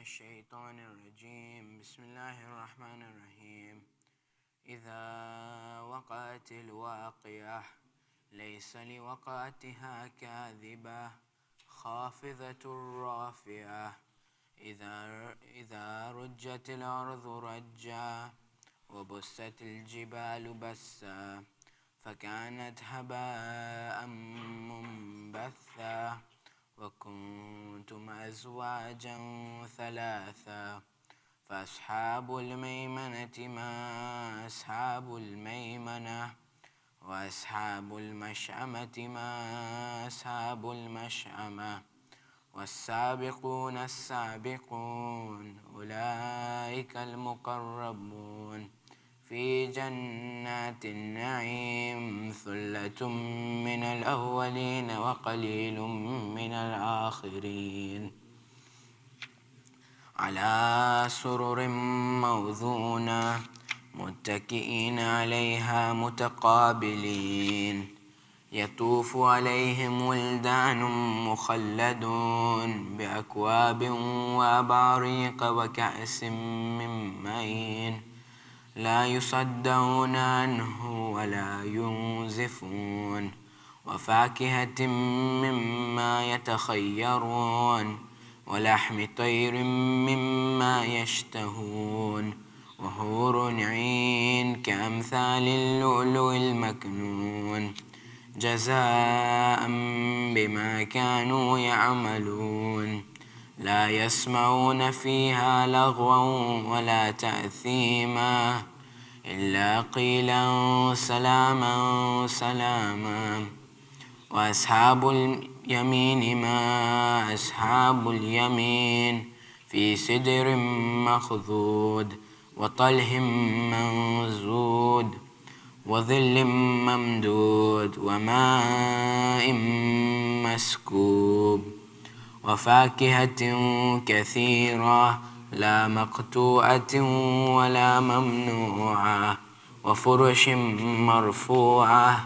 الشيطان الرجيم. بسم الله الرحمن الرحيم. إذا وقعت الواقعة ليس لوقعتها كاذبة خافضة رافعة. إذا رجت الأرض رجا وبست الجبال بسا فكانت هباء منبثا وكنتم أزواجا ثلاثا فأصحاب الميمنة ما أصحاب الميمنة وأصحاب المشأمة ما أصحاب المشأمة والسابقون السابقون أولئك المقربون في جنات النعيم ثلة من الأولين وقليل من الآخرين على سرر موضونة متكئين عليها متقابلين يطوف عليهم ولدان مخلدون بأكواب وأباريق وكأس من معين لا يصدعون عنه ولا ينزفون وفاكهة مما يتخيرون ولحم طير مما يشتهون وحور عين كأمثال اللؤلؤ المكنون جزاء بما كانوا يعملون لا يسمعون فيها لغوا ولا تأثيما إلا قيلا سلاما سلاما وأصحاب اليمين ما أصحاب اليمين في سدر مخضود وطلح منضود وظل ممدود وماء مسكوب وفاكهة كثيرة لا مقطوعة ولا ممنوعة وفرش مرفوعة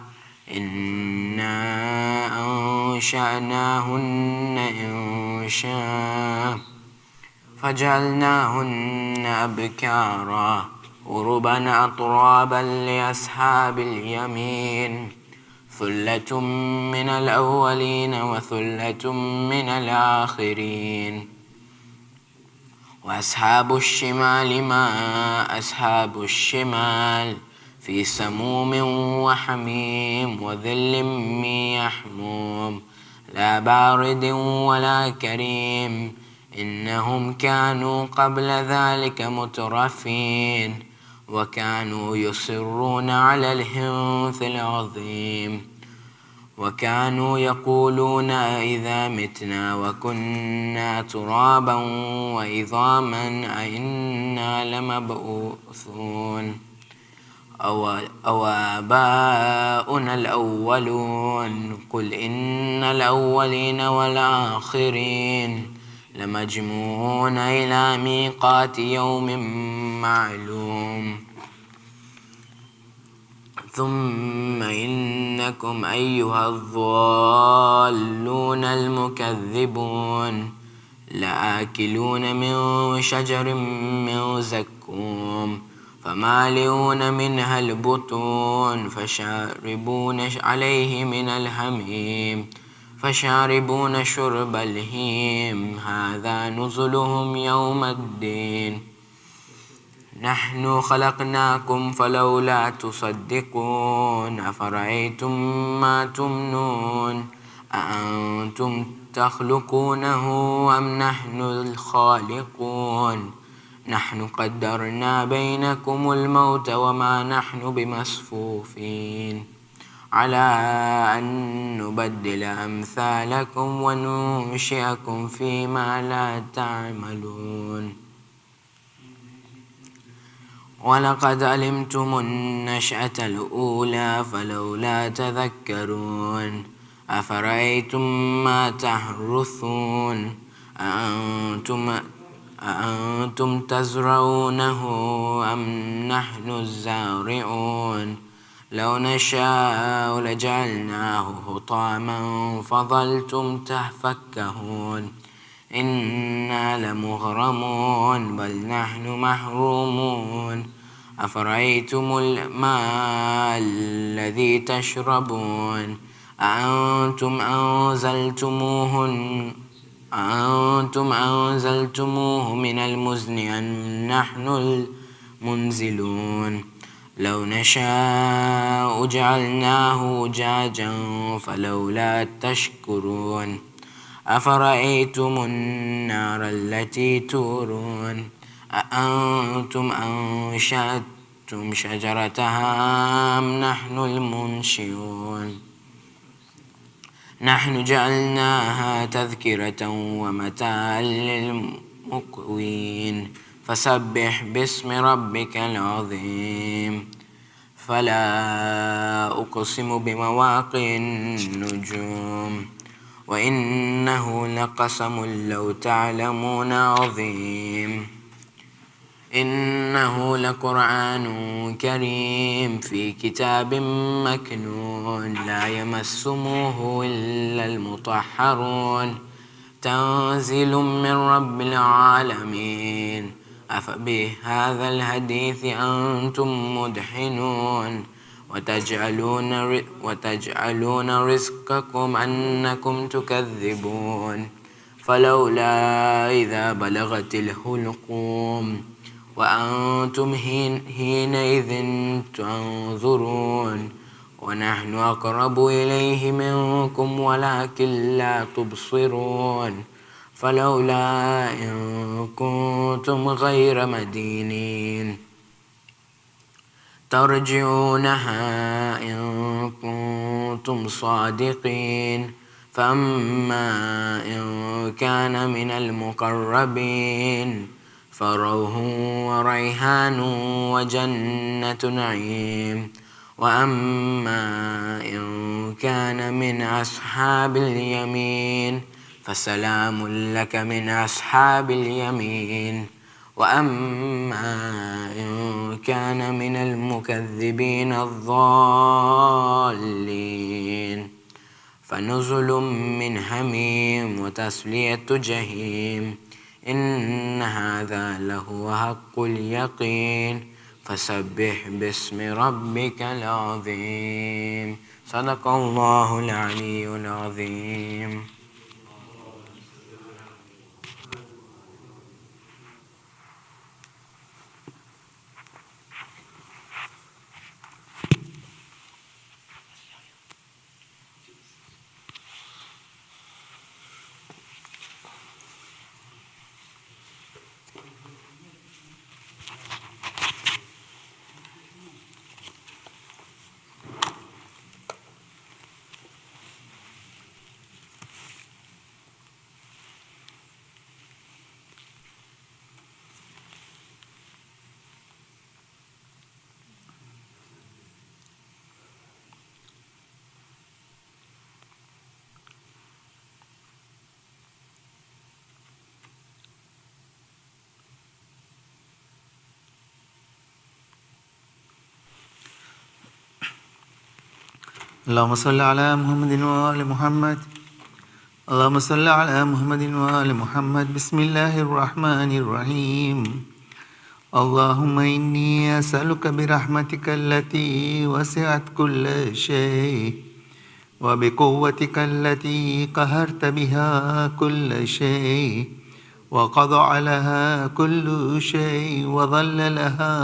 إنا أنشأناهن إنشاء فجعلناهن أبكارا عربا أترابا لأصحاب اليمين ثلة من الأولين وثلة من الآخرين وأصحاب الشمال ما أصحاب الشمال في سموم وحميم وظل من يحموم لا بارد ولا كريم إنهم كانوا قبل ذلك مترفين وكانوا يصرون على الحنث العظيم وكانوا يقولون إذا متنا وكنا ترابا وعظاما أئنا لمبعوثون أو آباؤنا الأولون قل إن الأولين والآخرين لمجموعون إلى ميقات يوم معلوم ثم إنكم أيها الضالون المكذبون لآكلون من شجر من زقوم فمالئون منها البطون فشاربون عليه من الحميم فشاربون شرب الهيم هذا نزلهم يوم الدين نحن خلقناكم فلولا تصدقون أفرأيتم ما تمنون أأنتم تخلقونه أم نحن الخالقون نحن قدرنا بينكم الموت وما نحن بمسفوفين على أن نبدل أمثالكم وننشئكم فيما لا تعملون ولقد علمتم النشأة الأولى فلولا تذكرون أفرأيتم ما تحرثون أأنتم تزرعونه أم نحن الزارعون لو نشاء لجعلناه حطاما فظلتم تفكهون إنا لمغرمون بل نحن محرومون أفرأيتم الماء الذي تشربون أأنتم أنزلتموه من المزن أم نحن المنزلون لو نشاء جعلناه أجاجا فلولا تشكرون أفرأيتم النار التي تورون أأنتم أنشأتم شجرتها أم نحن المنشئون نحن جعلناها تذكرة ومتاعا للمقوين فسبح باسم ربك العظيم فلا أقسم بمواقع النجوم وإنه لقسم لو تعلمون عظيم إنه لقرآن كريم في كتاب مكنون لا يمسه إلا المطهرون تنزيل من رب العالمين أفبهذا الحديث أنتم مدحنون وتجعلون رزقكم أنكم تكذبون فلولا إذا بلغت الحلقوم وأنتم حينئذ تنظرون ونحن أقرب إليه منكم ولكن لا تبصرون فلولا إن كنتم غير مدينين ترجعونها إن كنتم صادقين فأما إن كان من المقربين فروح وريحان وجنة نعيم وأما إن كان من أصحاب اليمين فسلام لك من أصحاب اليمين وأما إن كان من المكذبين الضالين فنزل من حميم وتصلية جحيم إن هذا لهو حق اليقين فسبح باسم ربك العظيم صدق الله العلي العظيم. اللهم صل على محمد وآل محمد اللهم صل على محمد وآل محمد بسم الله الرحمن الرحيم اللهم إني أسألك برحمتك التي وسعت كل شيء وبقوتك التي قهرت بها كل شيء وقضى لها كل شيء وظل لها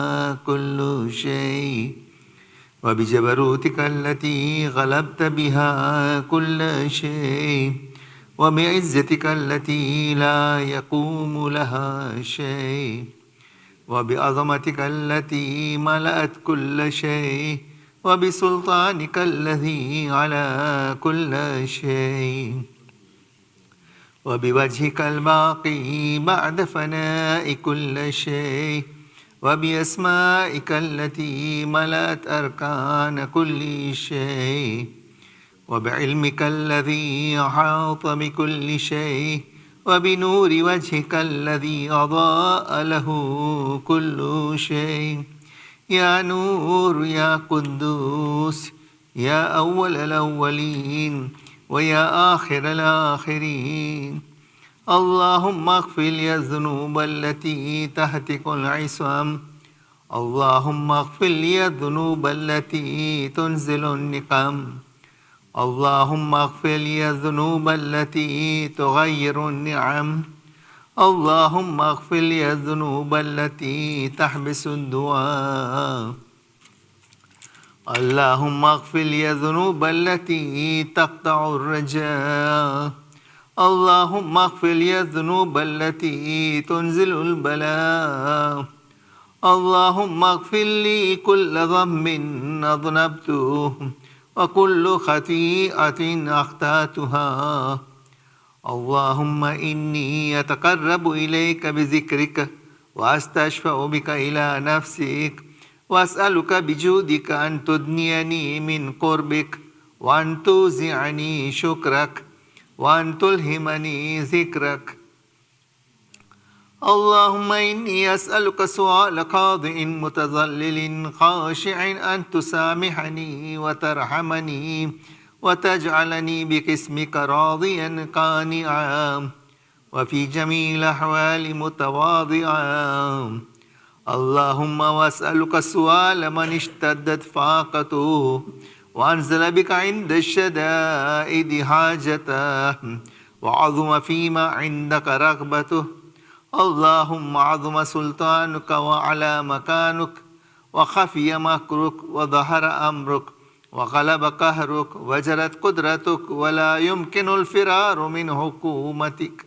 كل شيء وبجبروتك التي غلبت بها كل شيء وبعزتك التي لا يقوم لها شيء وبعظمتك التي ملأت كل شيء وبسلطانك الذي على كل شيء وبوجهك الباقي بعد فناء كل شيء وبأسمائك التي ملأت أركان كل شيء وبعلمك الذي أحاط بكل شيء وبنور وجهك الذي أضاء له كل شيء يا نور يا قدوس يا أول الأولين ويا آخر الآخرين اللهم اغفر لي الذنوب التي تهتك العصام اللهم اغفر لي الذنوب التي تنزل النقم اللهم اغفر لي الذنوب التي تغير النعم اللهم اغفر لي الذنوب التي تحبس الدعاء اللهم اغفر لي الذنوب التي تقطع الرجاء اللهم اغفر لي الذنوب التي تنزل البلاء اللهم اغفر لي كل ذنب أذنبته وكل خطيئة أخطأتها اللهم إني أتقرب إليك بذكرك وأستشفع بك إلى نفسك وأسألك بجودك أن تدنيني من قربك وأن توزعني شكرك وأن تلهمني ذكرك اللهم إني أسألك سؤال خاضع متذلل خاشع أن تسامحني وترحمني وتجعلني بقسمك راضيا قانعا وفي جميع الأحوال متواضعا اللهم وأسألك سؤال من اشتدت فاقته وأنزل بك عند الشدائد حاجته وعظم فيما عندك رغبته اللهم عظم سلطانك وعلى مكانك وخفي مكرك وظهر أمرك وغلب قهرك وجرت قدرتك ولا يمكن الفرار من حكومتك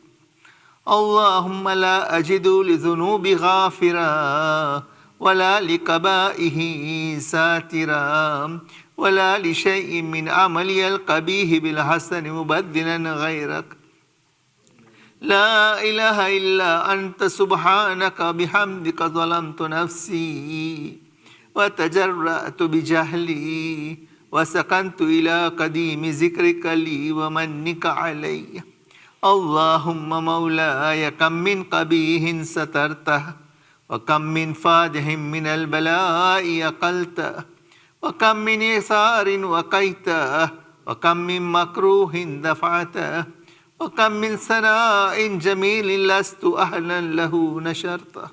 اللهم لا أجد لذنوب غافرا ولا لقبائه ساترا ولا لشيء من عملي القبيح بالحسن مبدلا غيرك لا إله إلا أنت سبحانك بحمدك ظلمت نفسي وتجرأت بجهلي وسكنت إلى قديم ذكرك لي ومنك علي اللهم مولاي كم من قبيح سترته وكم من فادح من البلاء أقلته وكم من يسار وقيته وكم من مكروه دفعته وكم من ثناء جميل لست أهلا له نشرته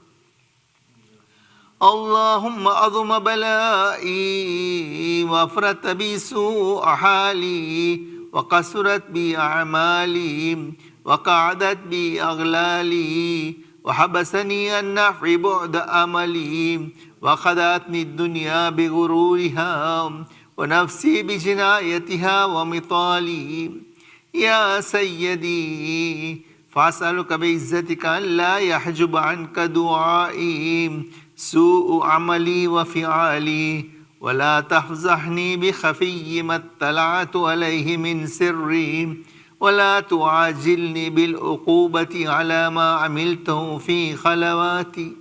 اللهم عظم بلائي وافرت بي سوء حالي وقصرت بي أعمالي وقعدت بي أغلالي وحبسني النفع بعد أملي وخدعتني الدنيا بغرورها ونفسي بجنايتها ومطالي يا سيدي فأسألك بعزتك أن لا يحجب عنك دعائي سوء عملي وفعالي ولا تفضحني بخفي ما اطلعت عليه من سري ولا تعاجلني بالعقوبة على ما عملته في خلواتي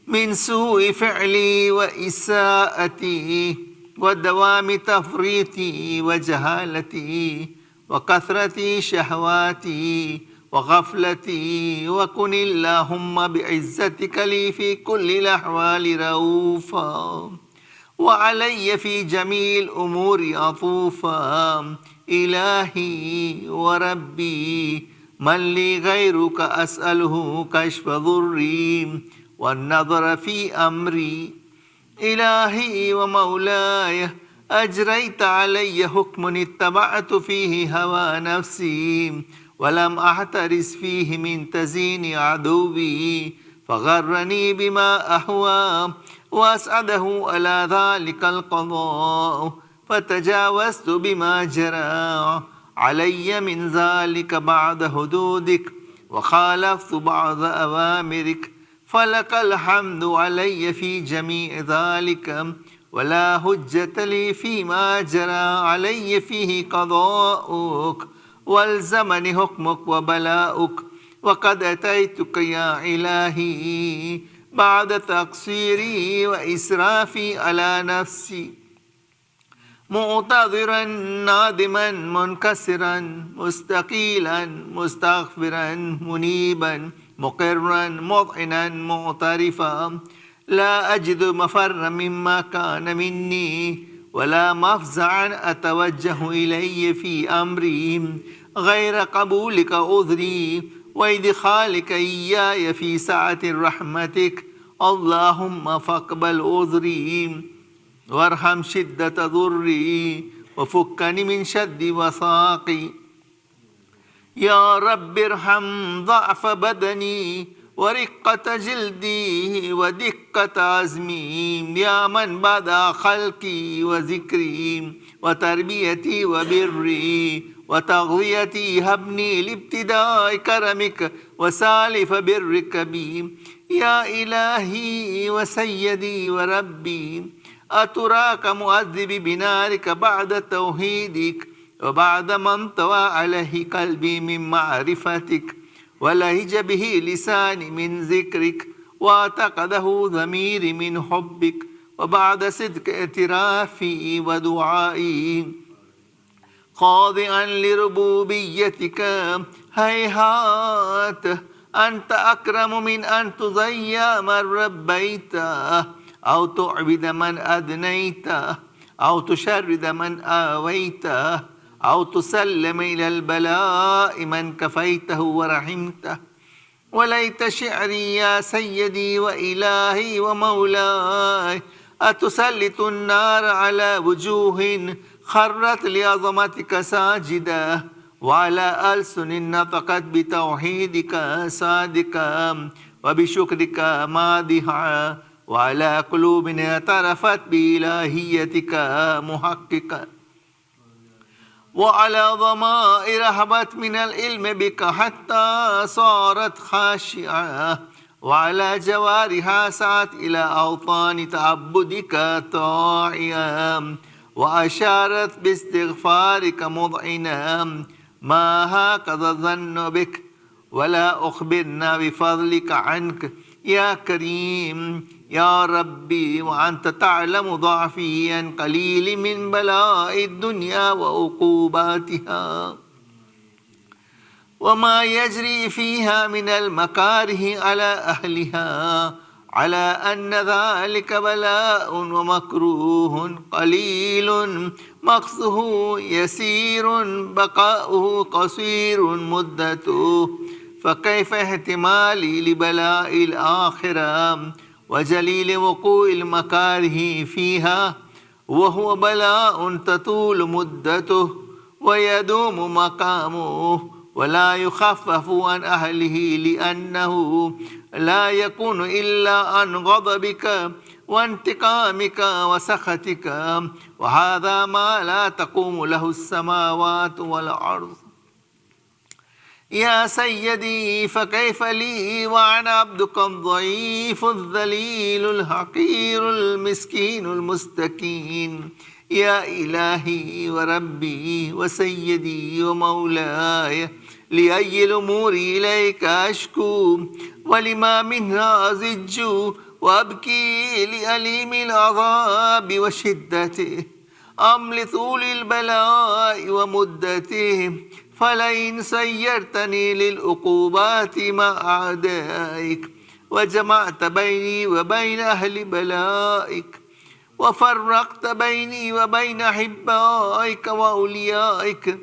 من سوء فعلي وإساءتي ودوام تفريطي وجهالتي وكثرة شهواتي وغفلتي وكن اللهم بعزتك لي في كل الأحوال رؤوفا وعلي في جميع الأمور عطوفا إلهي وربي من لي غيرك أسأله كشف ضري والنظر في أمري إلهي ومولاي أجريت علي حكم اتبعت فيه هوى نفسي ولم أحترس فيه من تزيين عدوي فغرني بما أهوى وأسعده على ذلك القضاء فتجاوزت بما جرى علي من ذلك بعد حدودك وخالفت بعض أوامرك فلك الحمد علي في جميع ذلك ولا حجة لي فيما جرى علي فيه قضاؤك والزمن حكمك وبلاؤك وقد أتيتك يا إلهي بعد تقصيري وإسرافي على نفسي معتذرا نادما منكسرا مستقيلا مستغفرا منيبا مقرا مذعنا معترفا لا أجد مفر مما كان مني ولا مفزعا أتوجه إليه في أمري غير قبولك عذري وإدخالك إياي في سعة رحمتك. اللهم فاقبل عذري وارحم شدة ضري وفكني من شد وثاقي. يا رب ارحم ضعف بدني ورقة جلدي ودقة عزمي، يا من بدا خلقي وذكري وتربيتي وبري وتغذيتي، هبني لابتداء كرمك وسالف برك بي. يا إلهي وسيدي وربي، أتراك مؤذب بنارك بعد توحيدك وبعد ما انطوى عليه قلبي من معرفتك ولهج به لساني من ذكرك واعتقده ضميري من حبك، وبعد صدق اعترافي ودعائي خاضعا لربوبيتك. هيهات، أنت أكرم من أن تضيع من ربيته أو تعبد من أدنيته أو تشرد من آويته أو تسلم إلى البلاء من كفيته ورحمته. وليت شعري يا سيدي وإلهي ومولاي، أتسلط النار على وجوه خرت لعظمتك ساجدة وعلى ألسن نطقت بتوحيدك صادقة وبشكرك مادحة وعلى قلوب اعترفت بإلهيتك محققة وعلى ضمائر هبت من العلم بك حتى صارت خاشعة وعلى جوارها سعت إلى أوطان تعبدك طاعية وأشارت باستغفارك مضعنة. ما هكذا الظن بك ولا أخبرنا بفضلك عنك يا كريم يا ربي، وأنت تعلم ضعفي عن قليل من بلاء الدنيا وعقوباتها وما يجري فيها من المكاره على أهلها، على أن ذلك بلاء ومكروه قليل مقصه يسير بقاؤه قصير مدته، فكيف احتمالي لبلاء الآخرة وجليل وقوع المكاره فيها وهو بلاء تطول مدته ويدوم مقامه ولا يخفف عن أهله، لأنه لا يكون إلا عن غضبك وانتقامك وسخطك، وهذا ما لا تقوم له السماوات والأرض. يا سيدي، فكيف لي وأنا عبدك الضعيف الذليل الحقير المسكين المستكين. يا إلهي وربي وسيدي ومولاي، لأي الأمور إليك أشكو ولما منها أزج وأبكي، لأليم العذاب وشدته أم لطول البلاء ومدته، فلئن سيرتني للعقوبات مع أعدائك وجمعت بيني وبين أهل بلائك وفرقت بيني وبين أحبائك وأوليائك،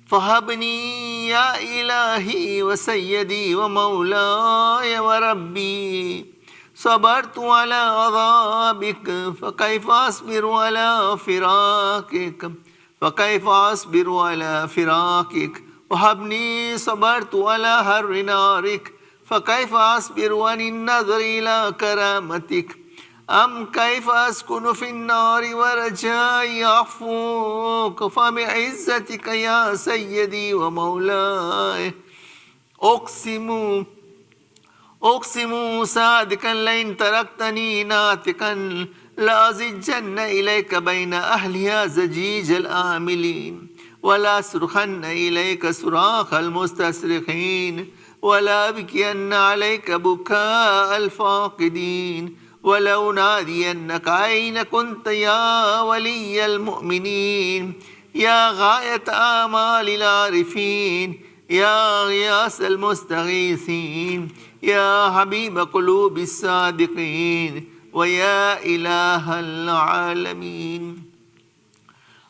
فهبني يا إلهي وسيدي ومولاي وربي. صبرت على عذابك فكيف أصبر على فراقك، فكيف أصبر على فراقك، وهبني صبرت على حر نارك فكيف أصبر عن النظر إلى كرامتك، أم كيف أسكن في النار ورجائي عفوك، فبعزتك يا سيدي ومولاي أقسم صادقا لئن تركتني ناطقا لأزجن إليك بين أهلها زجيج الآملين، ولا أصرخن إليك صراخ المستصرخين، ولا أبكين عليك بكاء الفاقدين، ولو نادينك أين كنت يا ولي المؤمنين، يا غاية آمال العارفين، يا غياث المستغيثين، يا حبيب قلوب الصادقين، ويا إله العالمين.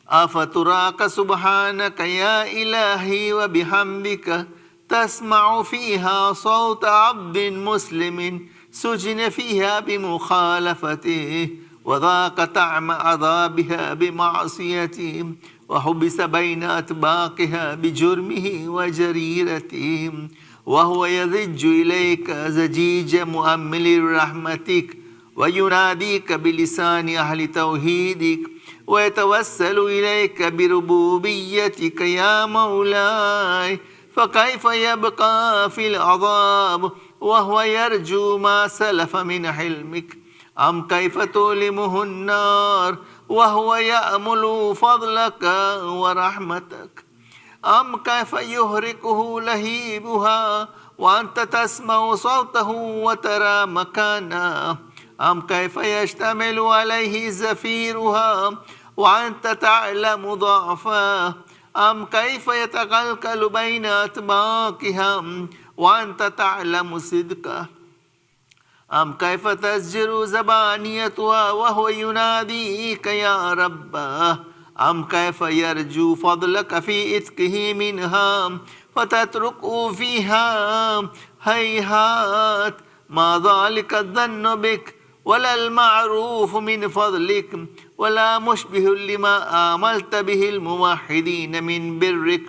أفتراك سبحانك يا إلهي وبحمدك تسمع فيها صوت عبد مسلم سجن فيها بمخالفته وذاق طعم عذابها بمعصيته وحبس بين أطباقها بجرمه وجريرته وهو يزج إليك زجيج مؤمل رحمتك ويناديك بلسان أهل توحيدك ويتوسل إليك بربوبيتك يا مولاي، فكيف يبقى في العذاب وهو يرجو ما سلف من حلمك؟ أم كيف تؤلمه النار وهو يأمل فضلك ورحمتك؟ أم كيف يهرقه لهيبها وأنت تسمع صوته وترى مكانه؟ أم كيف يشتمل عليه زفيرها وأنت تعلم ضعفه؟ أم كيف يتقلقل بين أطباقها وأنت تعلم صدقه؟ أم كيف تزجر زبانيتها وهو يناديك يا ربه؟ أم كيف يرجو فضلك في إتقه منها فتتركه فيها؟ هيهات، ما ذلك الظن بك ولا المعروف من فضلك ولا مشبه لما آملت به الموحدين من برك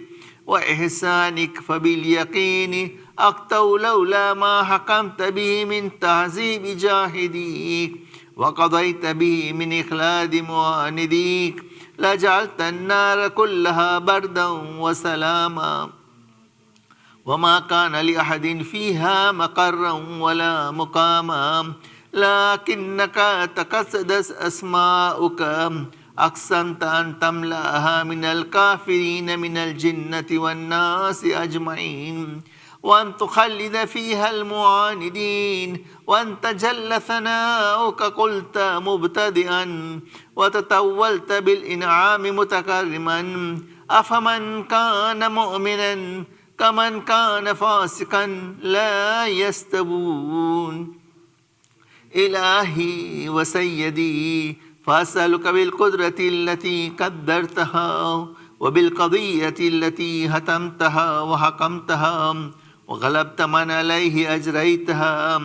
وإحسانك، فباليقين أقتوا لولا ما حكمت به من تعذيب جاهديك وقضيت به من إخلاد معانديك لجعلت النار كلها بردا وسلاما، وما كان لأحد فيها مقرا ولا مقاما، لكنك تقصدت أسماؤك أقسمت أن تملأها من الكافرين من الجنة والناس أجمعين، وأن تخلد فيها المعاندين، وأن تجل ثناؤك قلت مبتدئا وتطولت بالإنعام متكرما، أفمن كان مؤمنا كمن كان فاسقا لا يستوون. إلهي وسيدي، فأسألك بالقدرة التي قدرتها وبالقضية التي هتمتها وحكمتها وغلبت من عليه أجريتها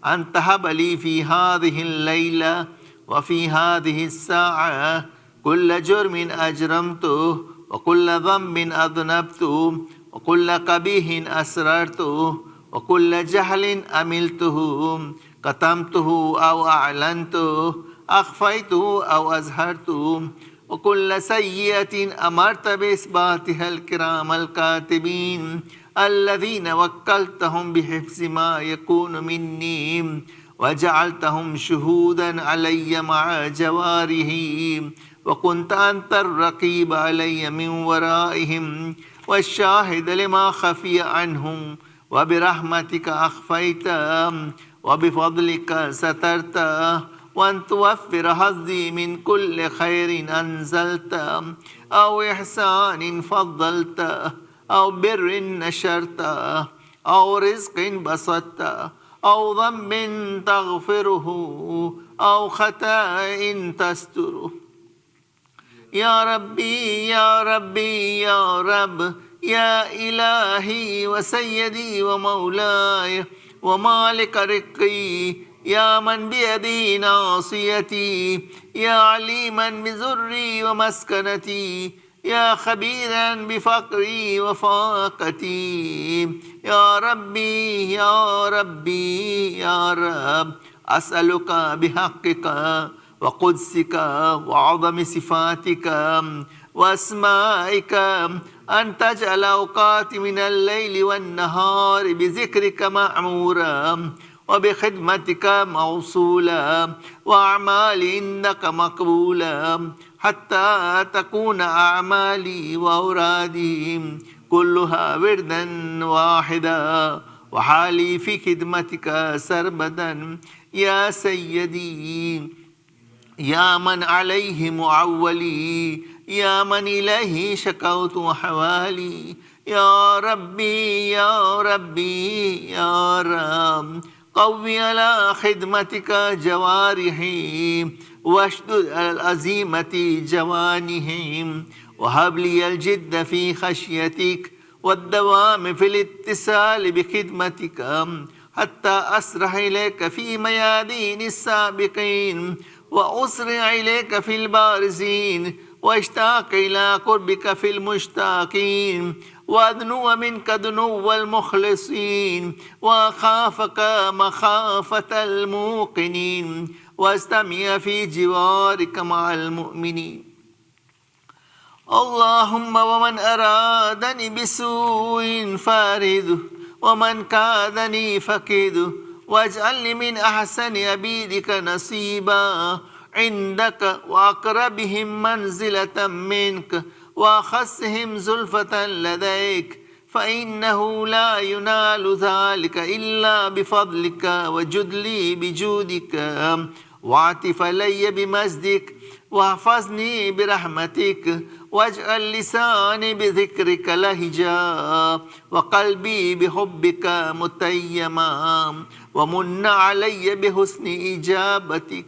أن تهب لي في هذه الليلة وفي هذه الساعة كل جرم أجرمته وكل ذنب أذنبته وكل قبيح أسررته وكل جهل أملته كتمته أو أعلنته أخفيته أو أظهرته وكل سيئة أمرت بإثباتها الكرام الكاتبين الذين وكلتهم بحفظ ما يكون مني وجعلتهم شهودا علي مع جوارهم، وكنت أنت الرقيب علي من ورائهم والشاهد لما خفي عنهم، وبرحمتك أخفيت وبفضلك سترت، وأن توفر حظي من كل خير أنزلت أو إحسان فضلت أو بر نشرت أو رزق بسطت أو ذنب تغفره أو خطأ تستره. يا ربي يا ربي يا رب، يا إلهي وسيدي ومولاي ومالك رقي، يا من بيدي ناصيتي، يا عليما بذري ومسكنتي، يا خبيرا بفقري وفاقتي، يا ربي يا ربي يا رب، أسألك بحقك وقدسك وعظم صفاتك وأسمائك أن تجعل أوقاتي من الليل والنهار بذكرك معمورا وبخدمتك موصولا وأعمالي إنك مقبولا، حتى تكون أعمالي وأورادي كلها وردا واحدا وحالي في خدمتك سرمدا. يا سيدي، يا من عليه معولي، يا من إليه شكوت حوالي، يا ربي يا ربي يا رب، قوي على خدمتك جوارحي واشدد على العزيمة جوانهم وهب لي الجد في خشيتك والدوام في الاتصال بخدمتك حتى أسرح إليك في ميادين السابقين وأسرع إليك في البارزين واشتاق إلى قربك في المشتاقين وأدنو منك دنو المخلصين وأخافك مخافة الموقنين واستمع في جوارك مع المؤمنين. اللهم ومن أرادني بسوء فارده ومن كادني فكده واجعلني من أحسن عبيدك نصيبا عندك وأقربهم منزلة منك وأخصهم زلفة لديك فإنه لا ينال ذلك إلا بفضلك وجد لي بجودك واعطف لي بمجدك واحفظني برحمتك واجعل لساني بذكرك لهجا وقلبي بحبك متيما ومن علي بحسن إجابتك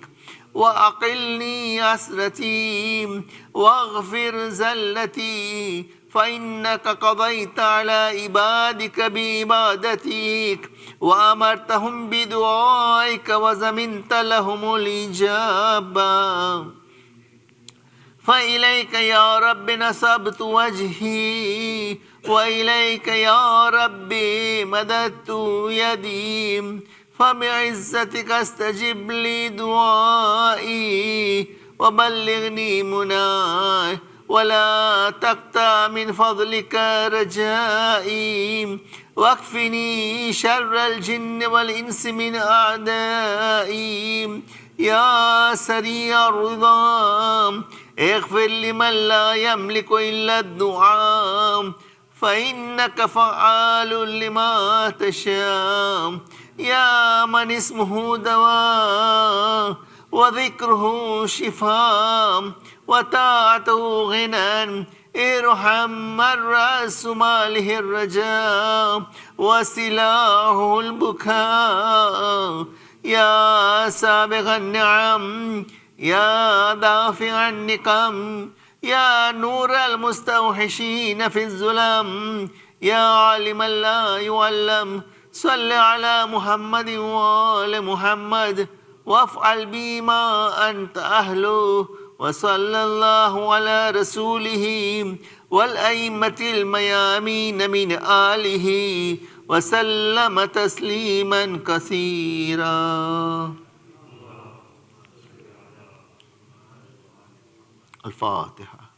وأقلني عسرتي واغفر زلتي فإنك قضيت على عبادك بعبادتك وأمرتهم بدعائك وزمنت لهم الإجابة فإليك يا رب نصبت وجهي وإليك يا رب مددت يدي فبعزتك استجب لي دعائي وبلغني مناي ولا تقطع من فضلك رجائي واكفني شر الجن والإنس من أعدائي يا سريع الرضا اغفر لمن لا يملك إلا الدعاء فإنك فعال لما تشاء يا من اسمه دواء وذكره شفاء وطاعته غنى ارحم من رأس ماله الرجاء وسلاحه البكاء يا سابغ النعم يا دافع النقم يا نور المستوحشين في الظلم يا عالما لا يعلم صل على محمد وآل محمد وافعل بما أنت أهله وصلى الله على رسوله والأئمة الميامين من آله وسلم تسليما كثيرا. الفاتحة.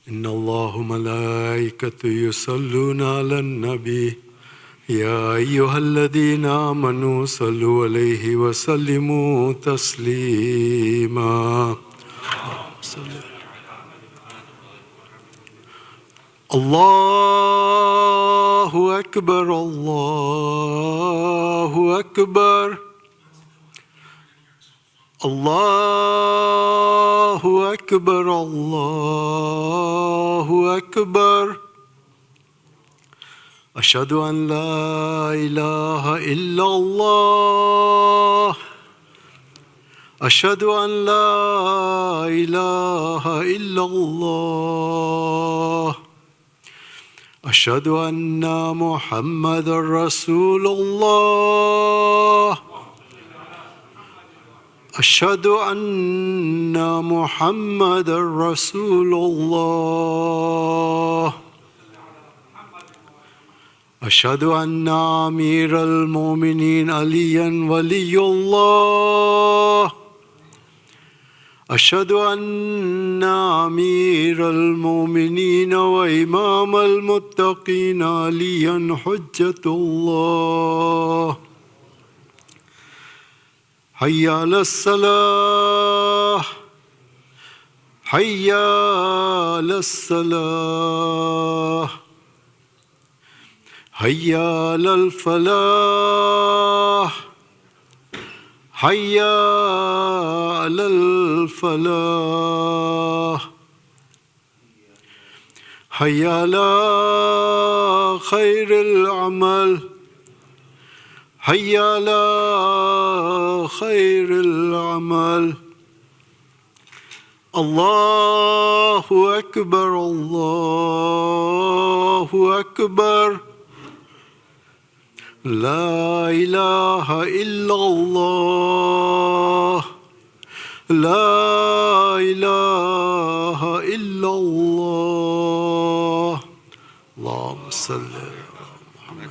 إن الله وملائكته يصلون على النبي يا أيها الذين آمنوا صلوا عليه وسلموا تسليما الله أكبر الله أكبر الله أكبر الله أكبر أشهد أن لا إله إلا الله أشهد أن لا إله إلا الله أشهد أن محمدا رسول الله أشهد أن محمدا رسول الله أشهد أن أمير المؤمنين عليا ولي الله أشهد أن أمير المؤمنين وإمام المتقين عليا حجة الله حي على الصلاة حي على الصلاة حي على الفلاح حي على الفلاح حي على خير العمل حي على خير العمل الله أكبر الله أكبر لا إله إلا الله لا إله إلا الله اللهم صل على محمد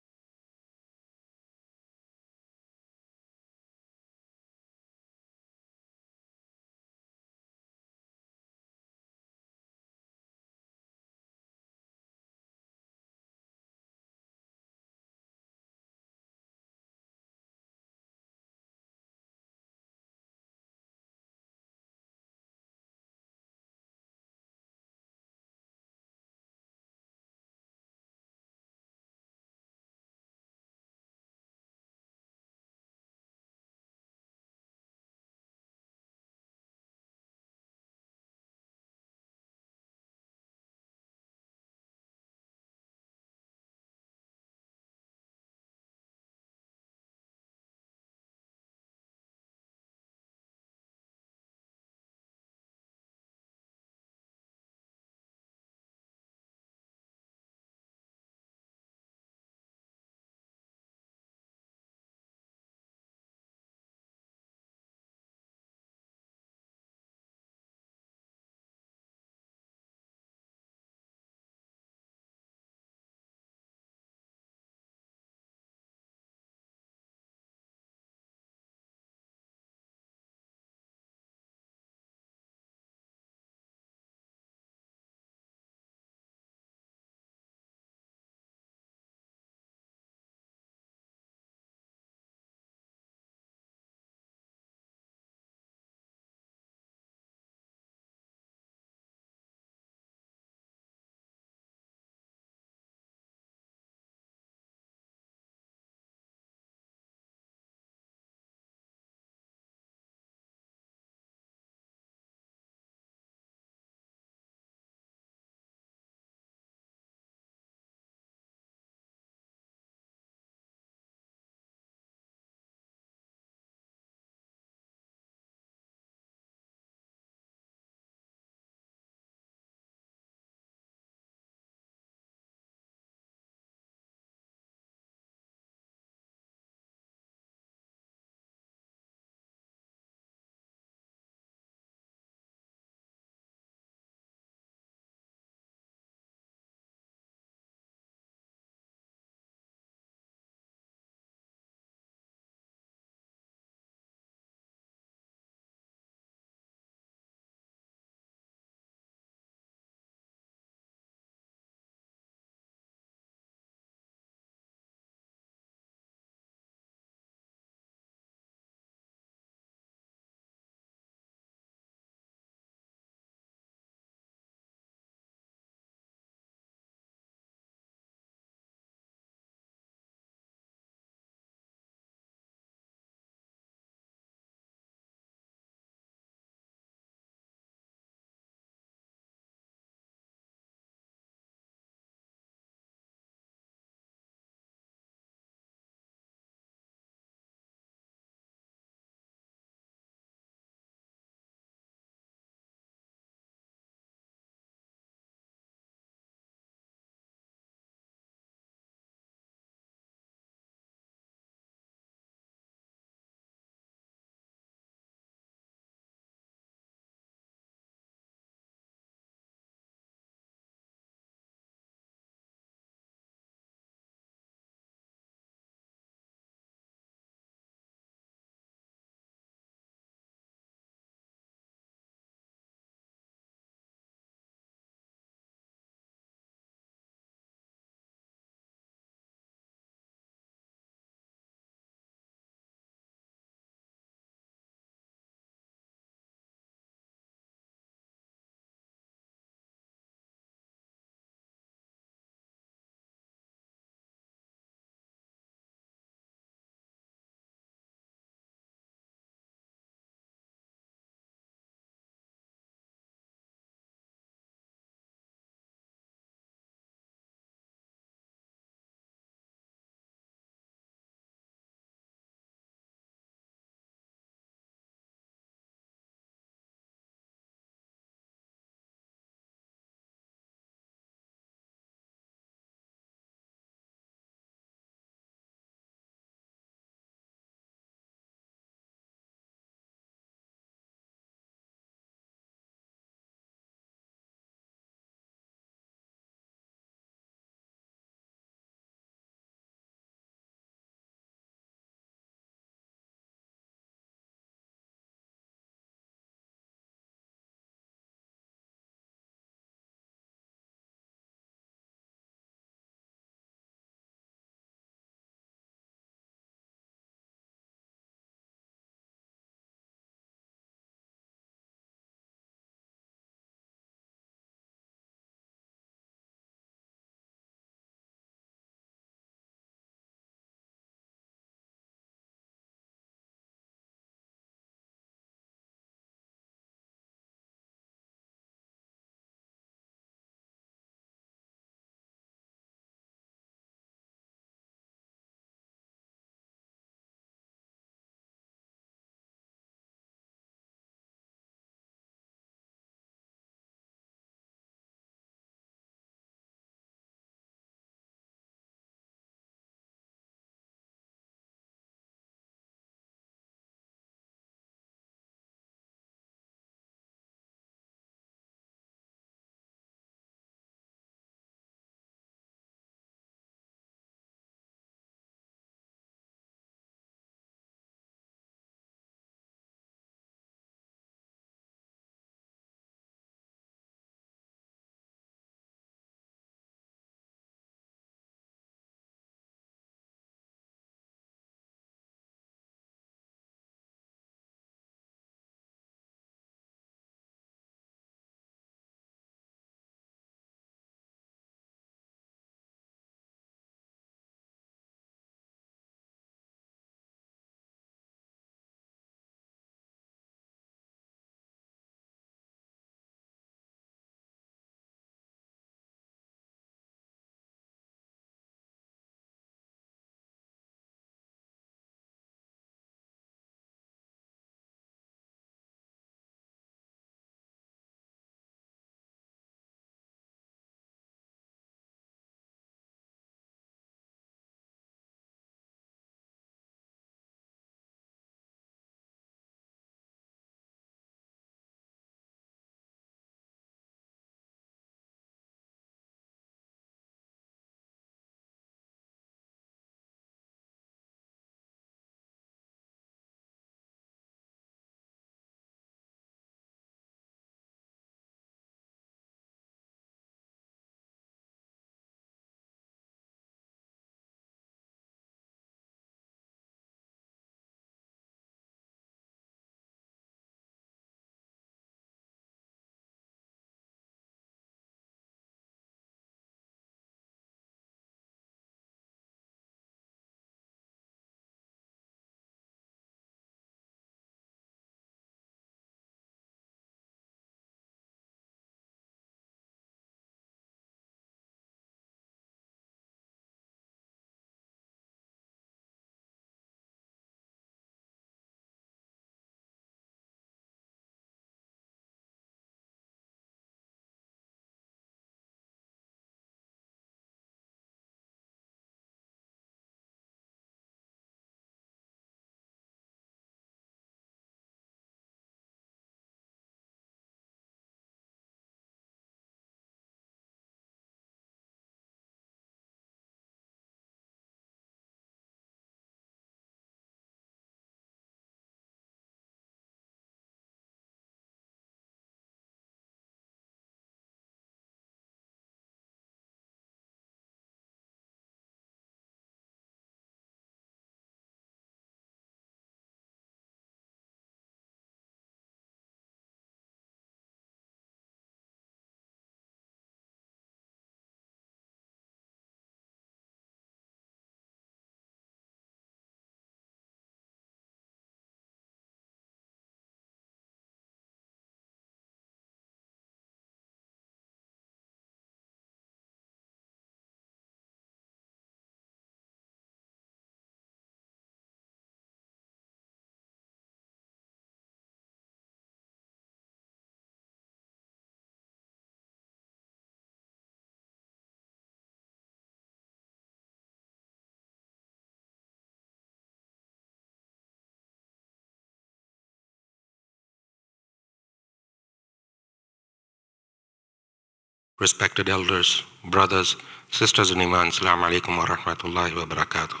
Respected elders, brothers, sisters in Iman, Assalamu alaikum wa rahmatullahi wa barakatuh.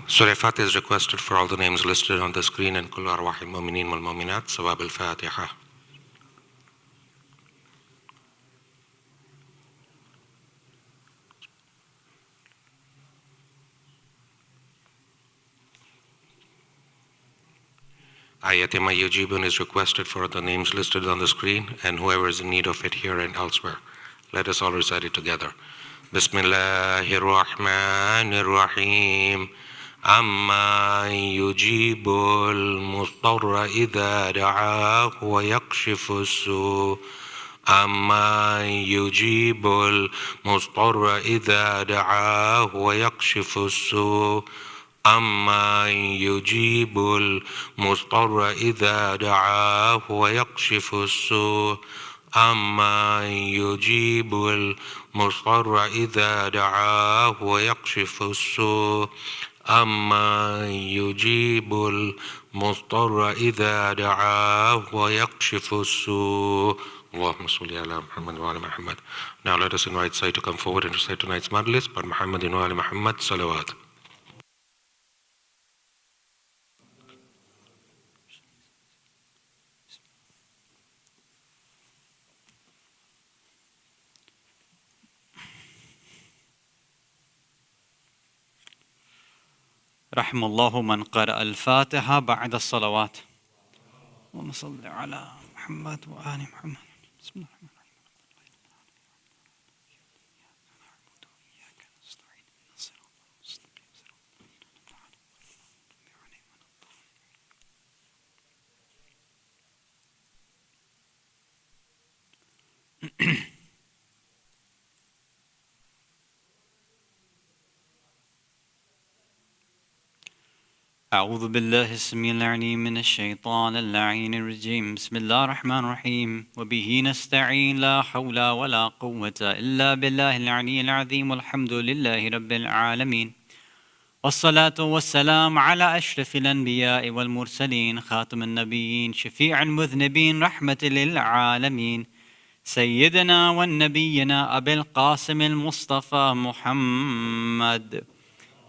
Surah Fatiha is requested for all the names listed on the screen and Kullu arwahil mu'minin wal mu'minat, Sawab al-Fatiha. Ayatima Yujibun is requested for the names listed on the screen and whoever is in need of it here and elsewhere. Let us all recite it together. Bismillahir Rahmanir Rahim. Amma yujibul mustarra idha da'ahu wa yakshifu su. Amma yujibul mustarra idha da'ahu wa yakshifu su. أما يجيب المضطر إذا دعاه ويكشف السوء أما يجيب المضطر إذا دعاه ويكشف السوء أما يجيب المضطر إذا دعاه ويكشف السوء اللهم صل على محمد وعلى محمد. Now let us invite Sayyid to come forward and recite tonight's majlis, but Muhammad wa ala Muhammad salawat. رحم الله من قرأ الفاتحة بعد الصلوات. اللهم صل على محمد وآل محمد. بسم الله الرحمن الرحيم. أعوذ بالله السميع العليم من الشيطان اللعين الرجيم. بسم الله الرحمن الرحيم. وبه نستعين لا حول ولا قوة إلا بالله العلي العظيم والحمد لله رب العالمين والصلاة والسلام على أشرف الأنبياء والمرسلين خاتم النبيين شفيع المذنبين رحمة للعالمين سيدنا والنبينا أبي القاسم المصطفى محمد.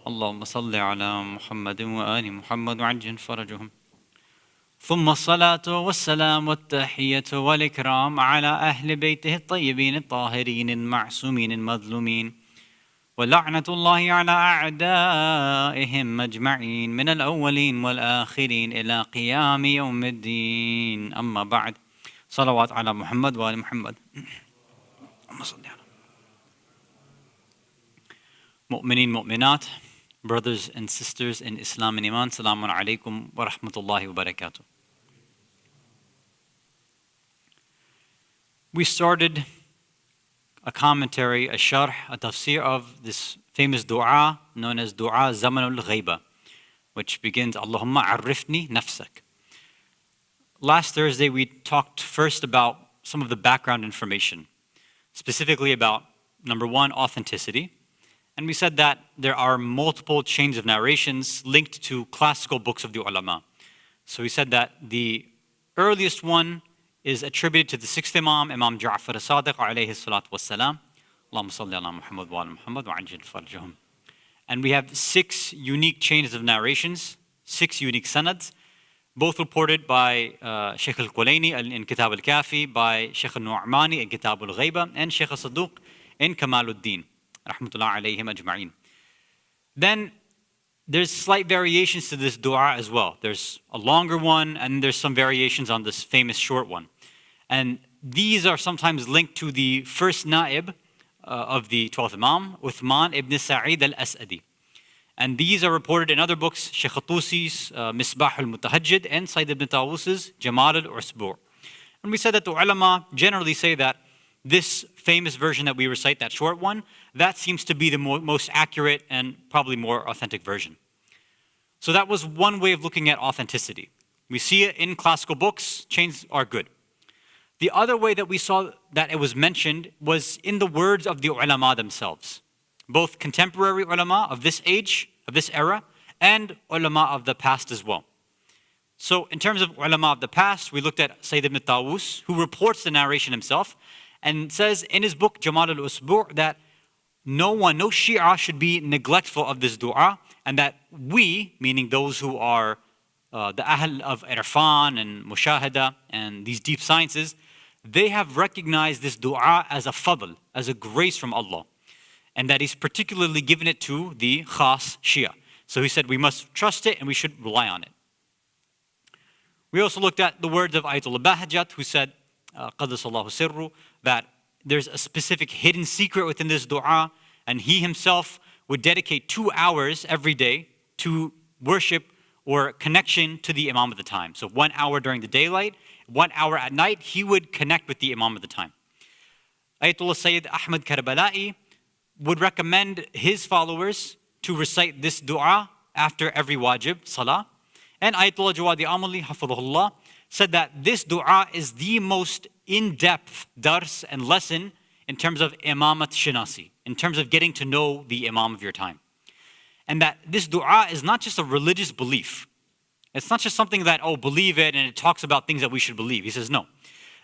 اللهم صل على محمد وآل محمد وعجل فرجهم. ثم الصلاة والسلام والتحية والإكرام على أهل بيته الطيبين الطاهرين المعصومين المظلومين ولعنة الله على أعدائهم أجمعين من الأولين والآخرين إلى قيام يوم الدين. أما بعد، صلوات على محمد وآل محمد. اللهم صل على مؤمنين مؤمنات. Brothers and sisters in Islam and Iman, Assalamu alaikum wa rahmatullahi wa barakatuh. We started a commentary, a sharh, a tafsir of this famous dua known as Dua Zamanul Ghaiba, which begins, Allahumma arifni nafsak. Last Thursday we talked first about some of the background information, specifically about, number one, authenticity. And we said that there are multiple chains of narrations linked to classical books of the ulama. So we said that the earliest one is attributed to the sixth Imam, Imam Ja'far as-Sadiq alayhi salatu wassalam. Allahumma salli ala Muhammad wa ala Muhammad wa ajil farjahum. And we have 6 unique chains of narrations, 6 unique sanads, both reported by Shaykh al-Qulayni in Kitab al-Kafi, by Shaykh al-Nu'mani in Kitab al-Ghaiba, and Shaykh al-Saduq in Kamaluddin. Rahmatullah alayhim ajma'in. Then there's slight variations to this dua as well. There's a longer one and there's some variations on this famous short one. And these are sometimes linked to the first na'ib of the 12th Imam, Uthman ibn Sayyid al-As'adi. And these are reported in other books, Shaykh Tusi's Misbah al-Mutahajjid and Sayyid ibn Tawus's Jamal al-Usbur. And we said that the ulama generally say that this famous version that we recite, that short one, that seems to be the most accurate and probably more authentic version. So that was one way of looking at authenticity. We see it in classical books, chains are good. The other way that we saw that it was mentioned was in the words of the ulama themselves, both contemporary ulama of this age, of this era, and ulama of the past as well. So in terms of ulama of the past, we looked at Sayyid ibn Tawus, who reports the narration himself, and says in his book Jamal al-Usbu' that no Shia should be neglectful of this dua, and that we, meaning those who are the Ahl of Irfan and Mushahada and these deep sciences, they have recognized this dua as a fadl, as a grace from Allah, and that He's particularly given it to the khas Shia. So he said we must trust it and we should rely on it. We also looked at the words of Ayatollah Bahjat, who said, Qaddasallahu sirru, that there's a specific hidden secret within this dua, and he himself would dedicate 2 hours every day to worship or connection to the Imam of the time. So 1 hour during the daylight, 1 hour at night, he would connect with the Imam of the time. Ayatollah Sayyid Ahmad Karbala'i would recommend his followers to recite this dua after every wajib salah. And Ayatollah Jawadi Amali, hafidhahullah, said that this dua is the most in-depth dars and lesson in terms of imamat shinasi, in terms of getting to know the Imam of your time. And that this dua is not just a religious belief. It's not just something that, believe it, and it talks about things that we should believe. He says, no.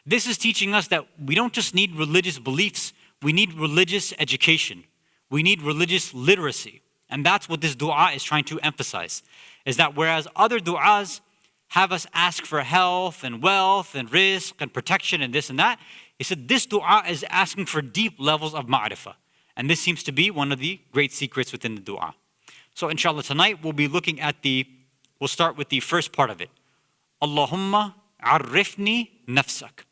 This is teaching us that we don't just need religious beliefs, we need religious education. We need religious literacy. And that's what this dua is trying to emphasize. Is that whereas other du'as have us ask for health and wealth and rizq and protection and this and that, he said this dua is asking for deep levels of ma'rifah. And this seems to be one of the great secrets within the dua. So inshallah tonight we'll be looking at we'll start with the first part of it. Allahumma arifni nafsak.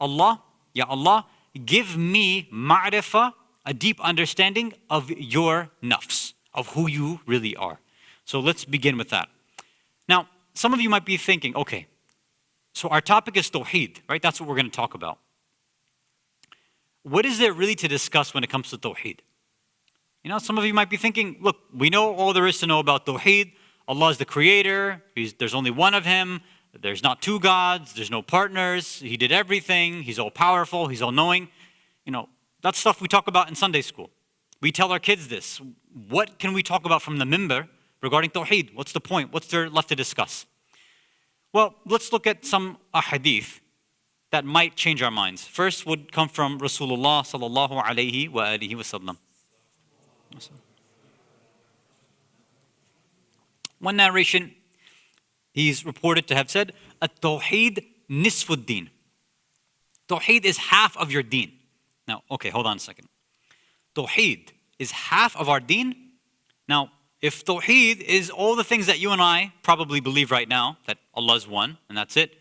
Allah, Ya Allah, give me ma'rifah, a deep understanding of your nafs, of who you really are. So let's begin with that. Now, some of you might be thinking, okay, so our topic is tawheed, right? That's what we're going to talk about. What is there really to discuss when it comes to tawheed? You know, some of you might be thinking, look, we know all there is to know about tawheed. Allah is the creator. There's only one of Him. There's not two gods. There's no partners. He did everything. He's all powerful. He's all knowing. You know, that's stuff we talk about in Sunday school. We tell our kids this. What can we talk about from the minbar regarding tawheed? What's the point? What's there left to discuss? Well, let's look at some ahadith that might change our minds. First would come from Rasulullah sallallahu alayhi wa alihi wa sallam. One narration, he's reported to have said, "At-tawheed nisfuddin." Tawheed is half of your deen. Now, okay, hold on a second. Tawheed is half of our deen. Now, if Tawheed is all the things that you and I probably believe right now, that Allah is one, and that's it,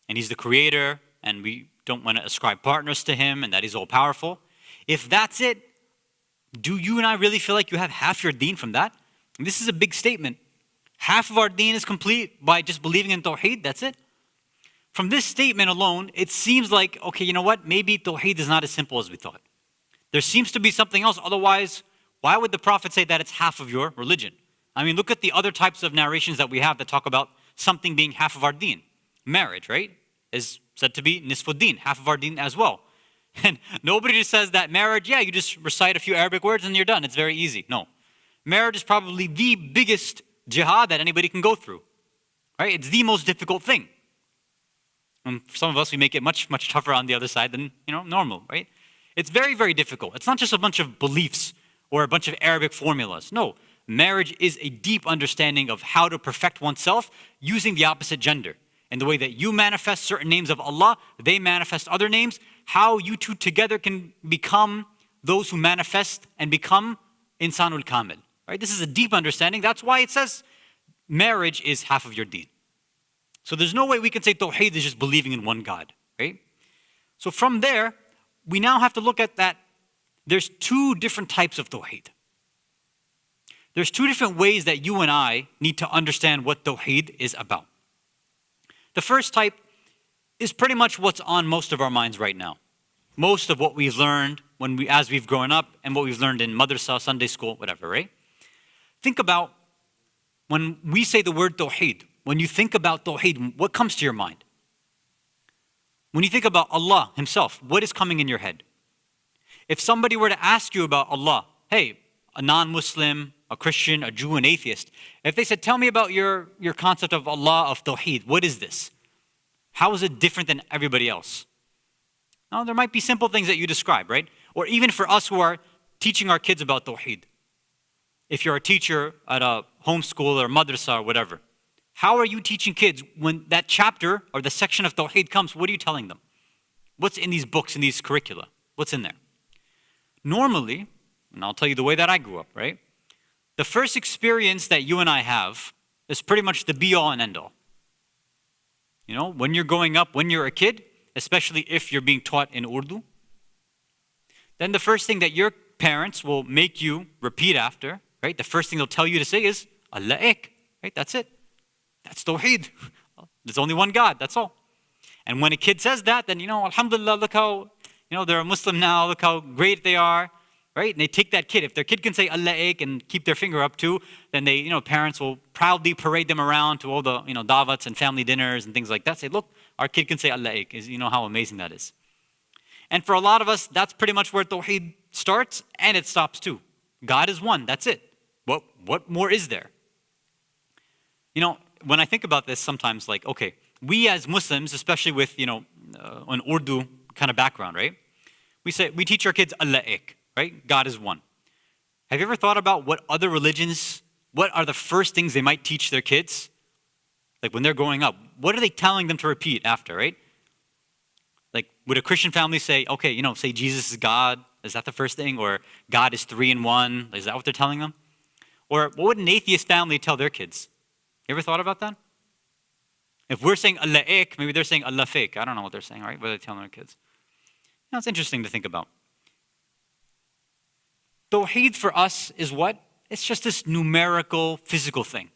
and He's the creator, and we don't want to ascribe partners to Him, and that He's all powerful, if that's it, do you and I really feel like you have half your deen from that? And this is a big statement. Half of our deen is complete by just believing in Tawheed, that's it? From this statement alone, it seems like, okay, you know what? Maybe Tawheed is not as simple as we thought. There seems to be something else. Otherwise, why would the Prophet say that it's half of your religion? I mean, look at the other types of narrations that we have that talk about something being half of our deen. Marriage, right, is said to be nisfuddin, half of our deen as well. And nobody just says that marriage, yeah, you just recite a few Arabic words and you're done. It's very easy. No. Marriage is probably the biggest jihad that anybody can go through, right? It's the most difficult thing. And for some of us, we make it much, much tougher on the other side than, normal, right? It's very, very difficult. It's not just a bunch of beliefs or a bunch of Arabic formulas. No, marriage is a deep understanding of how to perfect oneself using the opposite gender. And the way that you manifest certain names of Allah, they manifest other names, how you two together can become those who manifest and become insanul kamil. Right? This is a deep understanding. That's why it says marriage is half of your deen. So there's no way we can say Tawheed is just believing in one God, right? So from there, we now have to look at that. There's two different types of Tawheed. There's two different ways that you and I need to understand what Tawheed is about. The first type is pretty much what's on most of our minds right now. Most of what we've learned as we've grown up and what we've learned in madrasa, Sunday school, whatever, right? Think about when we say the word Tawheed. When you think about Tawheed, what comes to your mind? When you think about Allah Himself, what is coming in your head? If somebody were to ask you about Allah, hey, a non-Muslim, a Christian, a Jew, an atheist, if they said, tell me about your concept of Allah, of Tawheed, what is this? How is it different than everybody else? Now, there might be simple things that you describe, right? Or even for us who are teaching our kids about Tawheed. If you're a teacher at a homeschool or madrasa or whatever, how are you teaching kids when that chapter or the section of Tawheed comes? What are you telling them? What's in these books, in these curricula? What's in there? Normally, and I'll tell you the way that I grew up, right? The first experience that you and I have is pretty much the be-all and end-all. You know, when you're growing up, when you're a kid, especially if you're being taught in Urdu, then the first thing that your parents will make you repeat after, right? The first thing they'll tell you to say is, Allah ek, right? That's it. That's Tawheed. There's only one God, that's all. And when a kid says that, then, alhamdulillah, look how, they're a Muslim now, look how great they are, right? And they take that kid. If their kid can say Allah ek and keep their finger up too, then they, parents will proudly parade them around to all the, dawats and family dinners and things like that. Say, look, our kid can say Allah ek. You know how amazing that is. And for a lot of us, that's pretty much where Tawheed starts and it stops too. God is one, that's it. What more is there? When I think about this sometimes, like, okay, we as Muslims, especially with, an Urdu kind of background, right? We teach our kids Allah ek, right? God is one. Have you ever thought about what other religions, what are the first things they might teach their kids? Like when they're growing up, what are they telling them to repeat after, right? Like, would a Christian family say, okay, say Jesus is God? Is that the first thing? Or God is 3 in 1? Is that what they're telling them? Or what would an atheist family tell their kids? You ever thought about that? If we're saying Allah ek, maybe they're saying Allah fake. I don't know what they're saying, right? What are they telling their kids? It's interesting to think about. Tawheed for us is what? It's just this numerical, physical thing.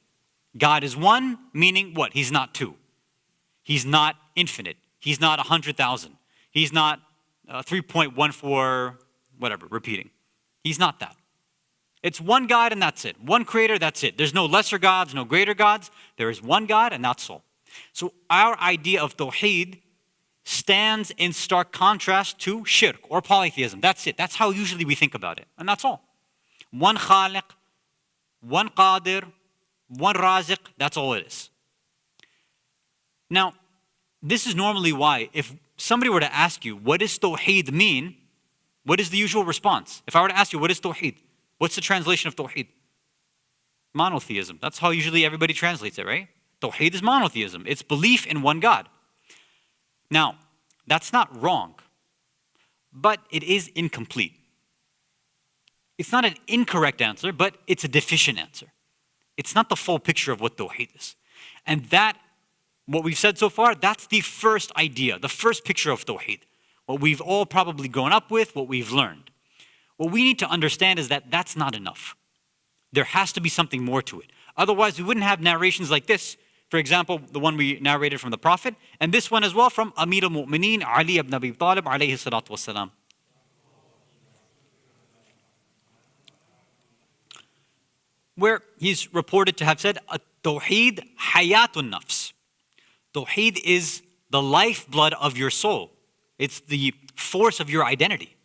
God is one, meaning what? He's not two. He's not infinite. He's not 100,000. He's not 3.14, whatever, repeating. He's not that. It's one God and that's it. One creator, that's it. There's no lesser gods, no greater gods. There is one God and that's all. So our idea of Tawheed stands in stark contrast to shirk or polytheism. That's it. That's how usually we think about it. And that's all. One Khaliq, one Qadir, one Raziq, that's all it is. Now, this is normally why if somebody were to ask you, what does Tawheed mean? What is the usual response? If I were to ask you, what is Tawheed? What's the translation of Tawheed? Monotheism. That's how usually everybody translates it, right? Tawheed is monotheism. It's belief in one God. Now, that's not wrong, but it is incomplete. It's not an incorrect answer, but it's a deficient answer. It's not the full picture of what Tawheed is. And that, what we've said so far, that's the first idea, the first picture of Tawheed. What we've all probably grown up with, what we've learned. What we need to understand is that that's not enough. There has to be something more to it. Otherwise, we wouldn't have narrations like this. For example, the one we narrated from the Prophet, and this one as well from Amir al-Mu'mineen, Ali ibn Abi Talib, alayhi salatu wassalam. Where he's reported to have said, Tawheed hayatun nafs. Tawheed is the lifeblood of your soul. It's the force of your identity.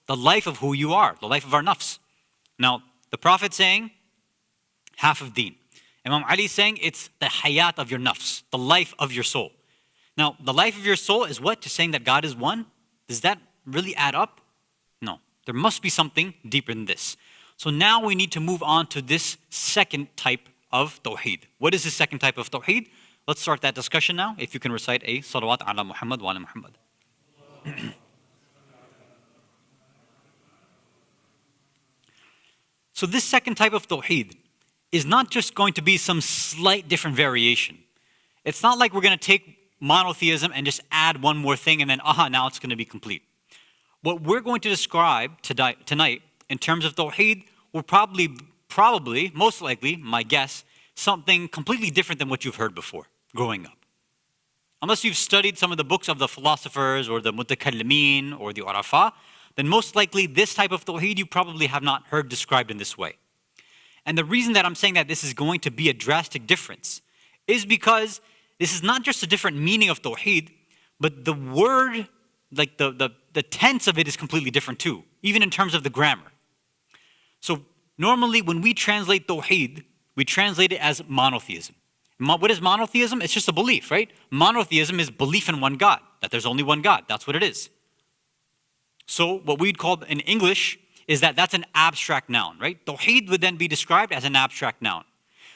The life of who you are, the life of our nafs. Now, the Prophet saying, half of deen. Imam Ali saying it's the hayat of your nafs, the life of your soul. Now, the life of your soul is what? To saying that God is one? Does that really add up? No. There must be something deeper than this. So now we need to move on to this second type of Tawheed. What is this second type of Tawheed? Let's start that discussion now. If you can recite a salawat ala Muhammad wa ala Muhammad. So this second type of Tawheed is not just going to be some slight different variation. It's not like we're going to take monotheism and just add one more thing and then, now it's going to be complete. What we're going to describe tonight in terms of Tawheed will probably, most likely, my guess, something completely different than what you've heard before growing up. Unless you've studied some of the books of the philosophers or the mutakallimin or the urafa, then most likely this type of Tawheed you probably have not heard described in this way. And the reason that I'm saying that this is going to be a drastic difference is because this is not just a different meaning of Tawheed, but the word, like the tense of it is completely different too, even in terms of the grammar. So normally when we translate Tawheed, we translate it as monotheism. What is monotheism? It's just a belief, right? Monotheism is belief in one God. that there's only one God. That's what it is. So what we'd call in English is that that's an abstract noun, right? Tawheed would then be described as an abstract noun.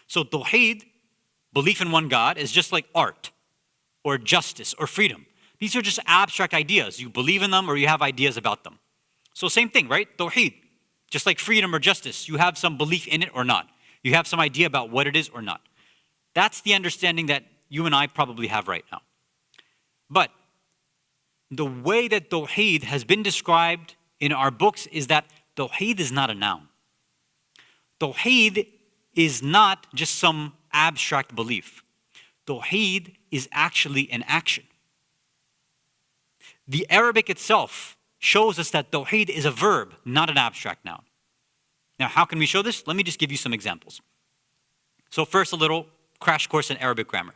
So Tawheed, belief in one God, is just like art or justice or freedom. These are just abstract ideas. You believe in them or you have ideas about them. So same thing, right? Tawheed, just like freedom or justice, you have some belief in it or not. You have some idea about what it is or not. That's the understanding that you and I probably have right now. But the way that Tawheed has been described in our books is that Tawheed is not a noun. Tawheed is not just some abstract belief. Tawheed is actually an action. The Arabic itself shows us that Tawheed is a verb, not an abstract noun. Now, how can we show this? Let me just give you some examples. So first, a little crash course in Arabic grammar.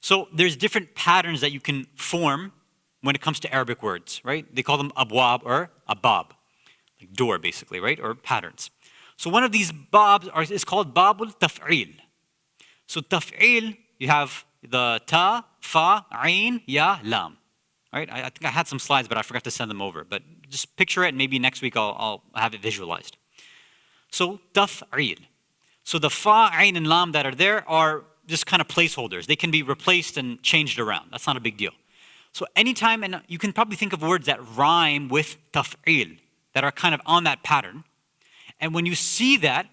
So there's different patterns that you can form when it comes to Arabic words, right? They call them abwab or abab, like door basically, right? Or patterns. So one of these babs is called babul taf'il. So taf'il, you have the ta, fa, ain, ya, lam. Right? I think I had some slides, but I forgot to send them over. But just picture it, and maybe next week I'll have it visualized. So taf'il. So the fa, ain, and lam that are there are just kind of placeholders. They can be replaced and changed around. That's not a big deal. So anytime, and you can probably think of words that rhyme with taf'il, that are kind of on that pattern. And when you see that,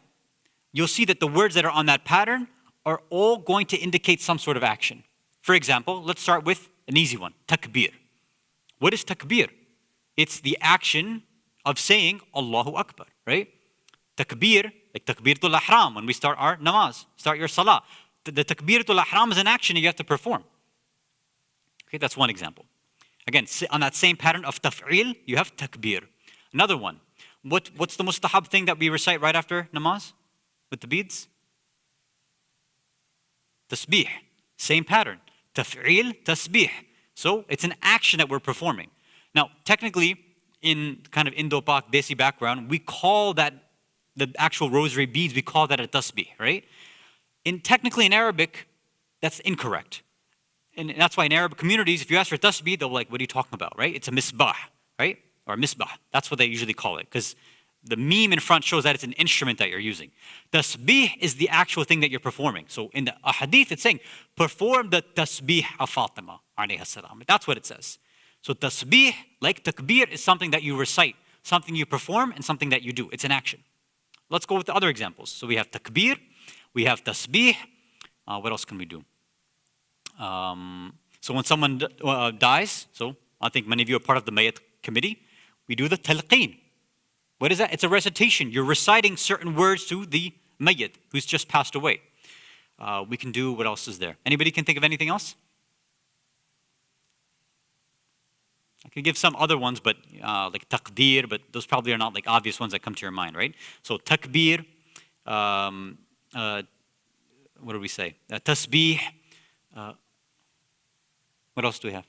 you'll see that the words that are on that pattern are all going to indicate some sort of action. For example, let's start with an easy one, takbir. What is takbir? It's the action of saying Allahu Akbar, right? Takbir, like takbiratul ihram, when we start our namaz, start your salah. The takbiratul ihram is an action you have to perform. Okay, that's one example. Again, on that same pattern of taf'il, you have takbir. Another one, what's the mustahab thing that we recite right after namaz with the beads? Tasbih, same pattern. Taf'il, tasbih. So it's an action that we're performing. Now, technically, in kind of Indo-Pak, Desi background, we call that, the actual rosary beads, we call that a tasbih, right? Technically in Arabic, that's incorrect. And that's why in Arab communities, if you ask for tasbih, they'll be like, what are you talking about, right? It's a misbah, right? Or misbah. That's what they usually call it, because the meme in front shows that it's an instrument that you're using. Tasbih is the actual thing that you're performing. So in the hadith, it's saying, perform the tasbih of Fatima, alayhi salam. That's what it says. So tasbih, like takbir, is something that you recite, something you perform, and something that you do. It's an action. Let's go with the other examples. So we have takbir, we have tasbih. What else can we do? So when someone dies, so I think many of you are part of the Mayat committee, we do the talqeen. What is that? It's a recitation. You're reciting certain words to the Mayyit who's just passed away. We can do, what else is there? Anybody can think of anything else? I can give some other ones, but like taqdeer, but those probably are not like obvious ones that come to your mind, right? So takbir, what do we say? Tasbih. What else do we have?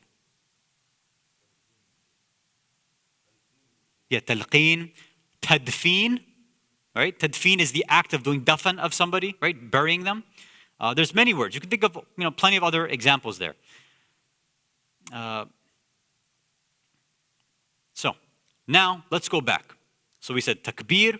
Yeah, talqeen. Tadfeen, right? Tadfeen is the act of doing dafan of somebody, right? Burying them. There's many words. You can think of plenty of other examples there. So now let's go back. So we said takbir,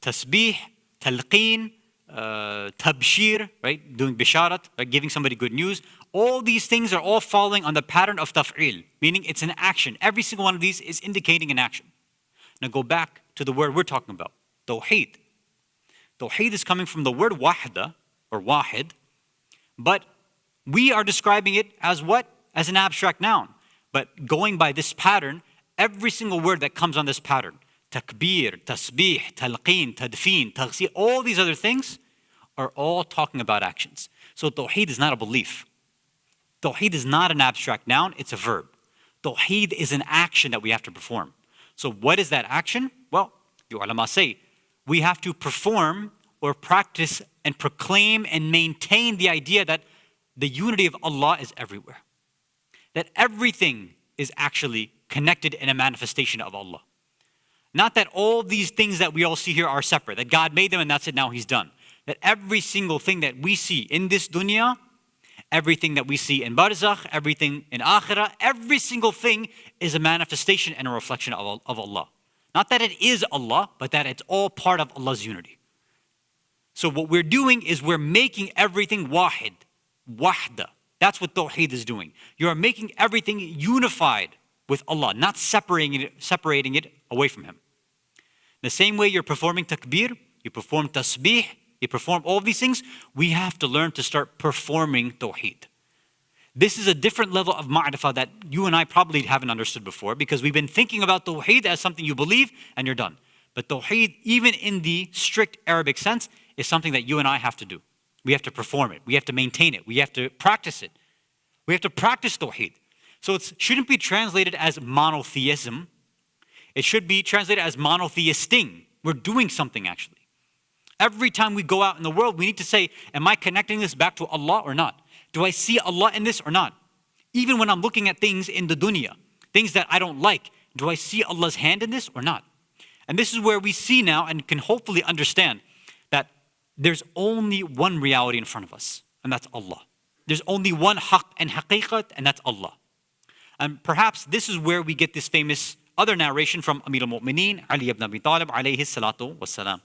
tasbih, talqeen, tabshir, right? Doing bisharat, right? Giving somebody good news. All these things are all following on the pattern of taf'il, meaning it's an action. Every single one of these is indicating an action. Now go back to the word we're talking about, Tawheed. Tawheed is coming from the word wahda, or wahid, but we are describing it as what? As an abstract noun. But going by this pattern, every single word that comes on this pattern, takbir, tasbih, talqeen, tadfeen, taghsil, all these other things are all talking about actions. So Tawheed is not a belief. Tawheed is not an abstract noun, it's a verb. Tawheed is an action that we have to perform. So what is that action? Well, the ulama say, we have to perform or practice and proclaim and maintain the idea that the unity of Allah is everywhere. That everything is actually connected in a manifestation of Allah. Not that all these things that we all see here are separate, that God made them and that's it, now He's done. That every single thing that we see in this dunya Everything that we see in barzakh, everything in akhirah, every single thing is a manifestation and a reflection of Allah. Not that it is Allah, but that it's all part of Allah's unity. So what we're doing is we're making everything wahid, wahda. That's what tawheed is doing. You are making everything unified with Allah, not separating it away from Him. The same way you're performing takbir, you perform tasbih, you perform all of these things, we have to learn to start performing tawheed. This is a different level of ma'rifah that you and I probably haven't understood before, because we've been thinking about tawheed as something you believe and you're done. But tawheed, even in the strict Arabic sense, is something that you and I have to do. We have to perform it. We have to maintain it. We have to practice it. We have to practice tawheed. So it shouldn't be translated as monotheism. It should be translated as monotheisting. We're doing something actually. Every time we go out in the world, we need to say, am I connecting this back to Allah or not? Do I see Allah in this or not? Even when I'm looking at things in the dunya, things that I don't like, do I see Allah's hand in this or not? And this is where we see now and can hopefully understand that there's only one reality in front of us, and that's Allah. There's only one haqq and haqiqat, and that's Allah. And perhaps this is where we get this famous other narration from Amir al-Mu'mineen, Ali ibn Abi Talib, alayhi salatu wassalam,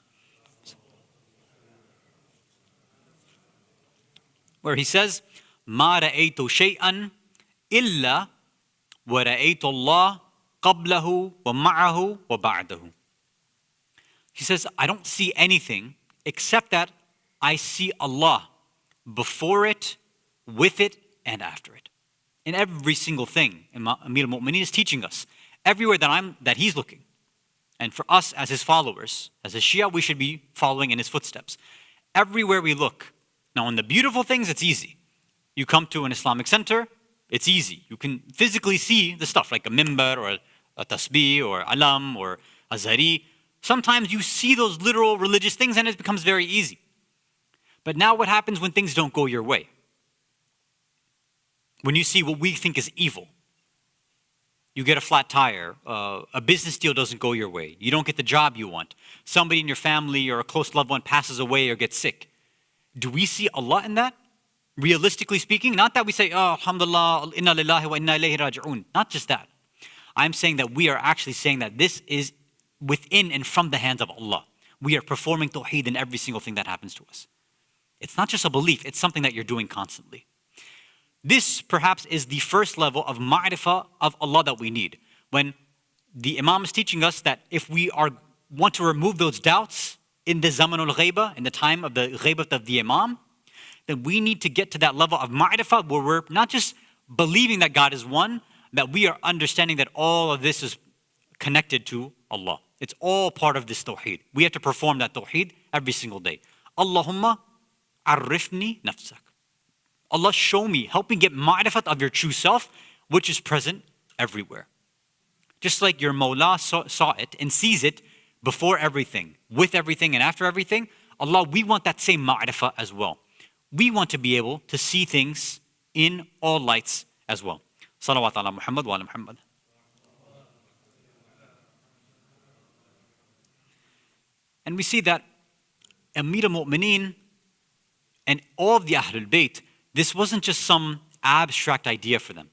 where he says, مَا رَأَيْتُ شَيْئًا إِلَّا وَرَأَيْتُ اللَّهَ قَبْلَهُ وَمَعَهُ وَبَعْدَهُ. He says, I don't see anything except that I see Allah before it, with it, and after it. In every single thing, Amir al-Mu'mineen is teaching us, everywhere that he's looking. And for us as his followers, as a Shia, we should be following in his footsteps. Everywhere we look. Now, in the beautiful things, it's easy. You come to an Islamic center, it's easy. You can physically see the stuff like a mimbar or a tasbih or alam or a zari. Sometimes you see those literal religious things and it becomes very easy. But now what happens when things don't go your way? When you see what we think is evil. You get a flat tire, a business deal doesn't go your way, you don't get the job you want, somebody in your family or a close loved one passes away or gets sick. Do we see Allah in that? Realistically speaking, not that we say, oh, alhamdulillah, inna lillahi wa inna ilayhi raji'un. Not just that. I'm saying that we are actually saying that this is within and from the hands of Allah. We are performing tawheed in every single thing that happens to us. It's not just a belief, it's something that you're doing constantly. This perhaps is the first level of ma'rifah of Allah that we need. When the Imam is teaching us that if we want to remove those doubts in the zamanul ghaiba, in the time of the ghaibat of the Imam, then we need to get to that level of ma'rifah where we're not just believing that God is one, that we are understanding that all of this is connected to Allah. It's all part of this tawheed. We have to perform that tawheed every single day. Allahumma arifni nafsak. Allah, show me, help me get ma'rifat of your true self, which is present everywhere. Just like your Mawla saw it and sees it before everything, with everything, and after everything, Allah, we want that same ma'rifah as well. We want to be able to see things in all lights as well. Salawat ala Muhammad wa ala Muhammad. And we see that Amir al-Mu'mineen and all of the Ahlul Bayt, this wasn't just some abstract idea for them.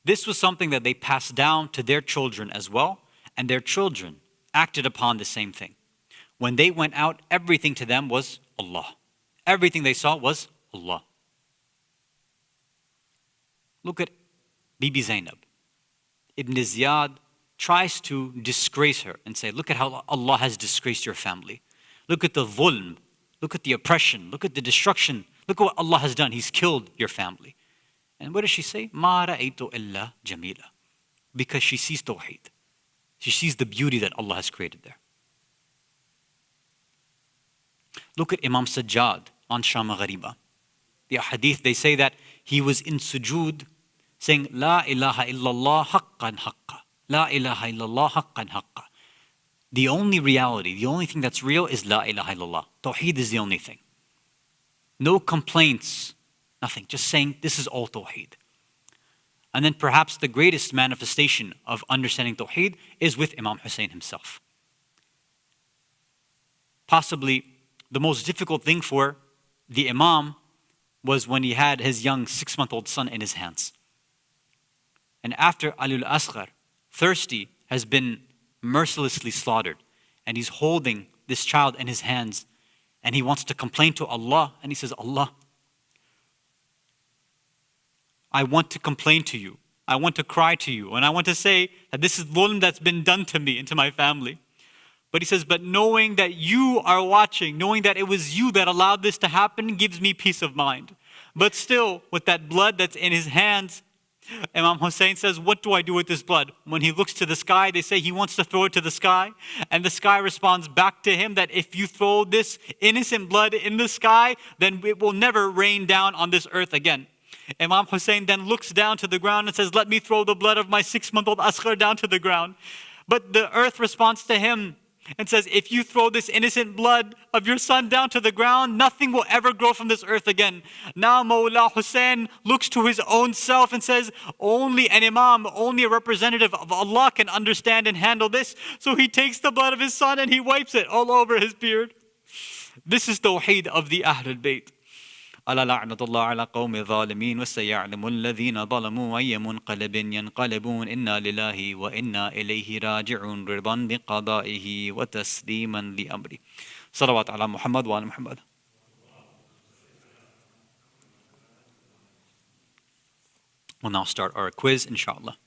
This was something that they passed down to their children as well, and their children acted upon the same thing. When they went out, everything to them was Allah. Everything they saw was Allah. Look at Bibi Zainab. Ibn Ziyad tries to disgrace her and say, look at how Allah has disgraced your family. Look at the dhulm. Look at the oppression. Look at the destruction. Look at what Allah has done. He's killed your family. And what does she say? مَا رَأَيْتُ إِلَّا جَمِيلًا. Because she sees tawheed. She sees the beauty that Allah has created there. Look at Imam Sajjad on Shama Ghariba. The hadith, they say that he was in sujood saying, La ilaha illallah haqqan haqqa. La ilaha illallah haqqan haqqa. The only reality, the only thing that's real is La ilaha illallah. Tawheed is the only thing. No complaints, nothing. Just saying this is all Tawheed. And then perhaps the greatest manifestation of understanding Tawheed is with Imam Hussein himself. Possibly the most difficult thing for the Imam was when he had his young 6-month-old son in his hands. And after Alul Asghar, thirsty, has been mercilessly slaughtered, and he's holding this child in his hands, and he wants to complain to Allah, and he says, Allah, I want to complain to you. I want to cry to you, and I want to say that this is dhulm that's been done to me and to my family. But he says, but knowing that you are watching, knowing that it was you that allowed this to happen, gives me peace of mind. But still, with that blood that's in his hands, Imam Hussein says, what do I do with this blood? When he looks to the sky, they say he wants to throw it to the sky. And the sky responds back to him that if you throw this innocent blood in the sky, then it will never rain down on this earth again. Imam Hussein then looks down to the ground and says, let me throw the blood of my 6-month-old Asghar down to the ground. But the earth responds to him and says, if you throw this innocent blood of your son down to the ground, nothing will ever grow from this earth again. Now Mawla Hussein looks to his own self and says, only an imam, only a representative of Allah can understand and handle this. So he takes the blood of his son and he wipes it all over his beard. This is Tawheed of the Ahlul Bayt. ألا لعنة الله على قوم الظالمين وسيعلم الذين ظلموا أي منقلب ينقلبون إنا لله وإنا إليه راجعون رضا بقضائه وتسليما لأمره. صلوات على محمد وعلى محمد. We'll now start our quiz, inshallah.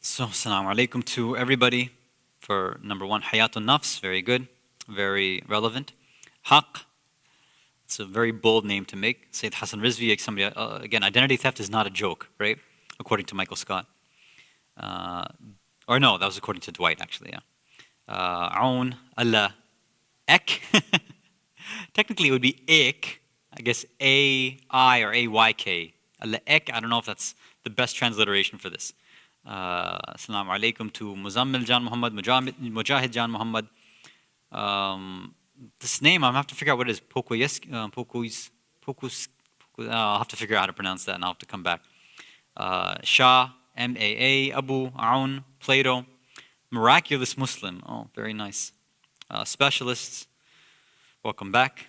So, assalamu alaikum to everybody for number one, Hayatun Nafs, very good, very relevant. Haq, it's a very bold name to make. Sayyid Hasan Rizvi, somebody, again, identity theft is not a joke, right? According to Michael Scott. Or no, that was according to Dwight, actually, yeah. Aoun, Allah, Ek. Technically, it would be Ik, I guess A-I or A-Y-K. Allah Ek, I don't know if that's the best transliteration for this. Assalamu alaikum to Muzammil Jan Muhammad, Mujahid Jan Muhammad. This name, I'm going to have to figure out what it is. I'll have to figure out how to pronounce that and I'll have to come back. Shah, M-A-A, Abu, Aoun, Plato. Miraculous Muslim. Oh, very nice. Specialists, welcome back.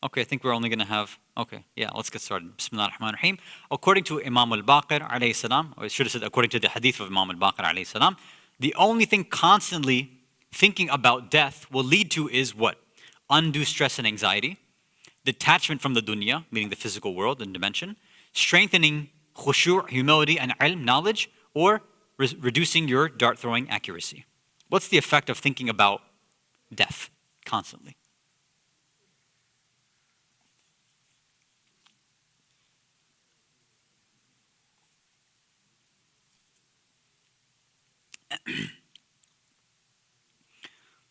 Okay, I think we're only going to have, okay, yeah, let's get started. Bismillah ar-Rahman ar-Rahim. According to Imam al-Baqir alayhi salam, or I should have said according to the hadith of Imam al-Baqir alayhi salam, the only thing constantly thinking about death will lead to is what? Undue stress and anxiety, detachment from the dunya, meaning the physical world and dimension, strengthening khushu', humility, and ilm, knowledge, or reducing your dart throwing accuracy. What's the effect of thinking about death constantly?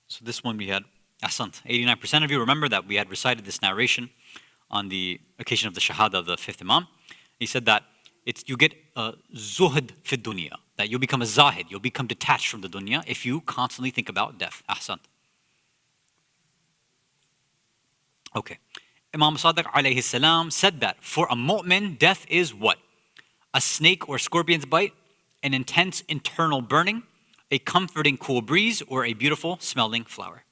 So this one we had, Ahsant, 89% of you remember that we had recited this narration on the occasion of the Shahada of the fifth Imam. He said that you get a zuhd fi dunya, that you'll become a zahid, you'll become detached from the dunya if you constantly think about death. Ahsant. Okay. Imam Sadiq alayhi salam said that for a mu'min, death is what? A snake or scorpion's bite, an intense internal burning, a comforting cool breeze, or a beautiful smelling flower.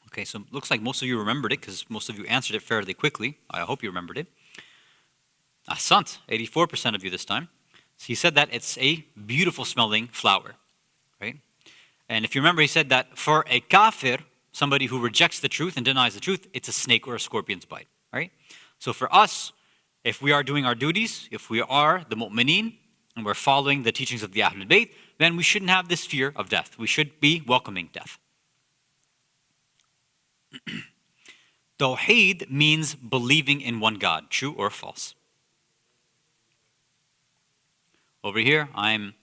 Okay, so it looks like most of you remembered it because most of you answered it fairly quickly. I hope you remembered it. Ahsant, 84% of you this time. So he said that it's a beautiful smelling flower, right? And if you remember, he said that for a kafir, somebody who rejects the truth and denies the truth, it's a snake or a scorpion's bite, right? So for us, if we are doing our duties, if we are the mu'mineen, and we're following the teachings of the Ahlul Bayt, then we shouldn't have this fear of death. We should be welcoming death. Tawheed means believing in one God, true or false. Over here, I'm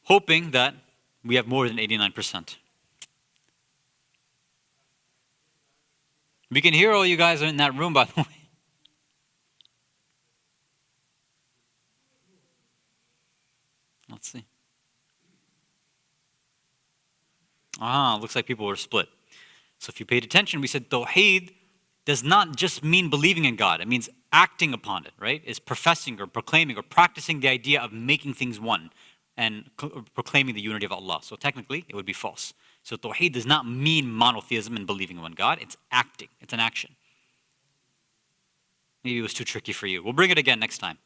hoping that we have more than 89%. We can hear all you guys in that room, by the way. Let's see. Looks like people were split. So if you paid attention, we said Tawheed does not just mean believing in God. It means acting upon it, right? Is professing or proclaiming or practicing the idea of making things one and proclaiming the unity of Allah. So technically, it would be false. So Tawheed does not mean monotheism and believing in one God. It's acting. It's an action. Maybe it was too tricky for you. We'll bring it again next time.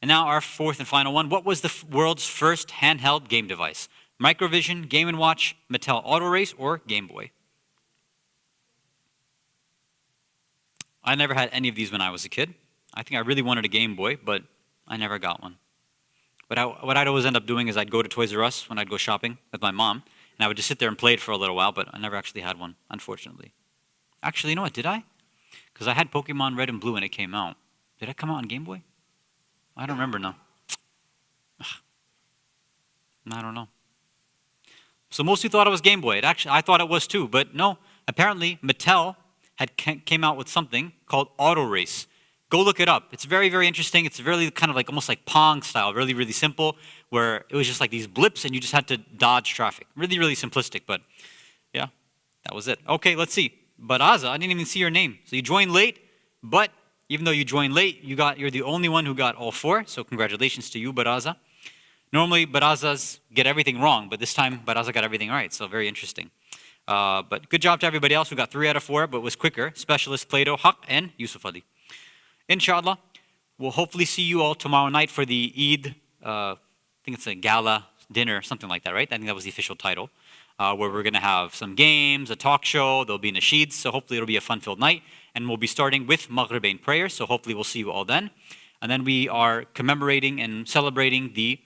And now our fourth and final one. What was the world's first handheld game device? Microvision, Game & Watch, Mattel Auto Race, or Game Boy? I never had any of these when I was a kid. I think I really wanted a Game Boy, but I never got one. But what I'd always end up doing is I'd go to Toys R Us when I'd go shopping with my mom, and I would just sit there and play it for a little while, but I never actually had one, unfortunately. Actually, you know what, did I? Because I had Pokemon Red and Blue when it came out. Did it come out on Game Boy? I don't remember now. I don't know. So most people thought it was Game Boy. I thought it was too, but no. Apparently, Mattel came out with something called Auto Race. Go look it up. It's very, very interesting. It's really kind of like almost like Pong style, really, really simple, where it was just like these blips and you just had to dodge traffic. Really, really simplistic, but yeah, that was it. Okay, let's see. Baraza, I didn't even see your name. So you joined late, but even though you joined late, you're the only one who got all four, so congratulations to you, Baraza. Normally, Barazas get everything wrong, but this time, Baraza got everything right, so very interesting. But good job to everybody else who got 3 out of 4, but was quicker. Specialist Plato, Haq, and Yusuf Ali. Inshallah, we'll hopefully see you all tomorrow night for the Eid, I think it's a gala dinner, something like that, right? I think that was the official title, where we're going to have some games, a talk show, there'll be nasheeds, so hopefully it'll be a fun-filled night. And we'll be starting with Maghribain prayers, so hopefully we'll see you all then. And then we are commemorating and celebrating the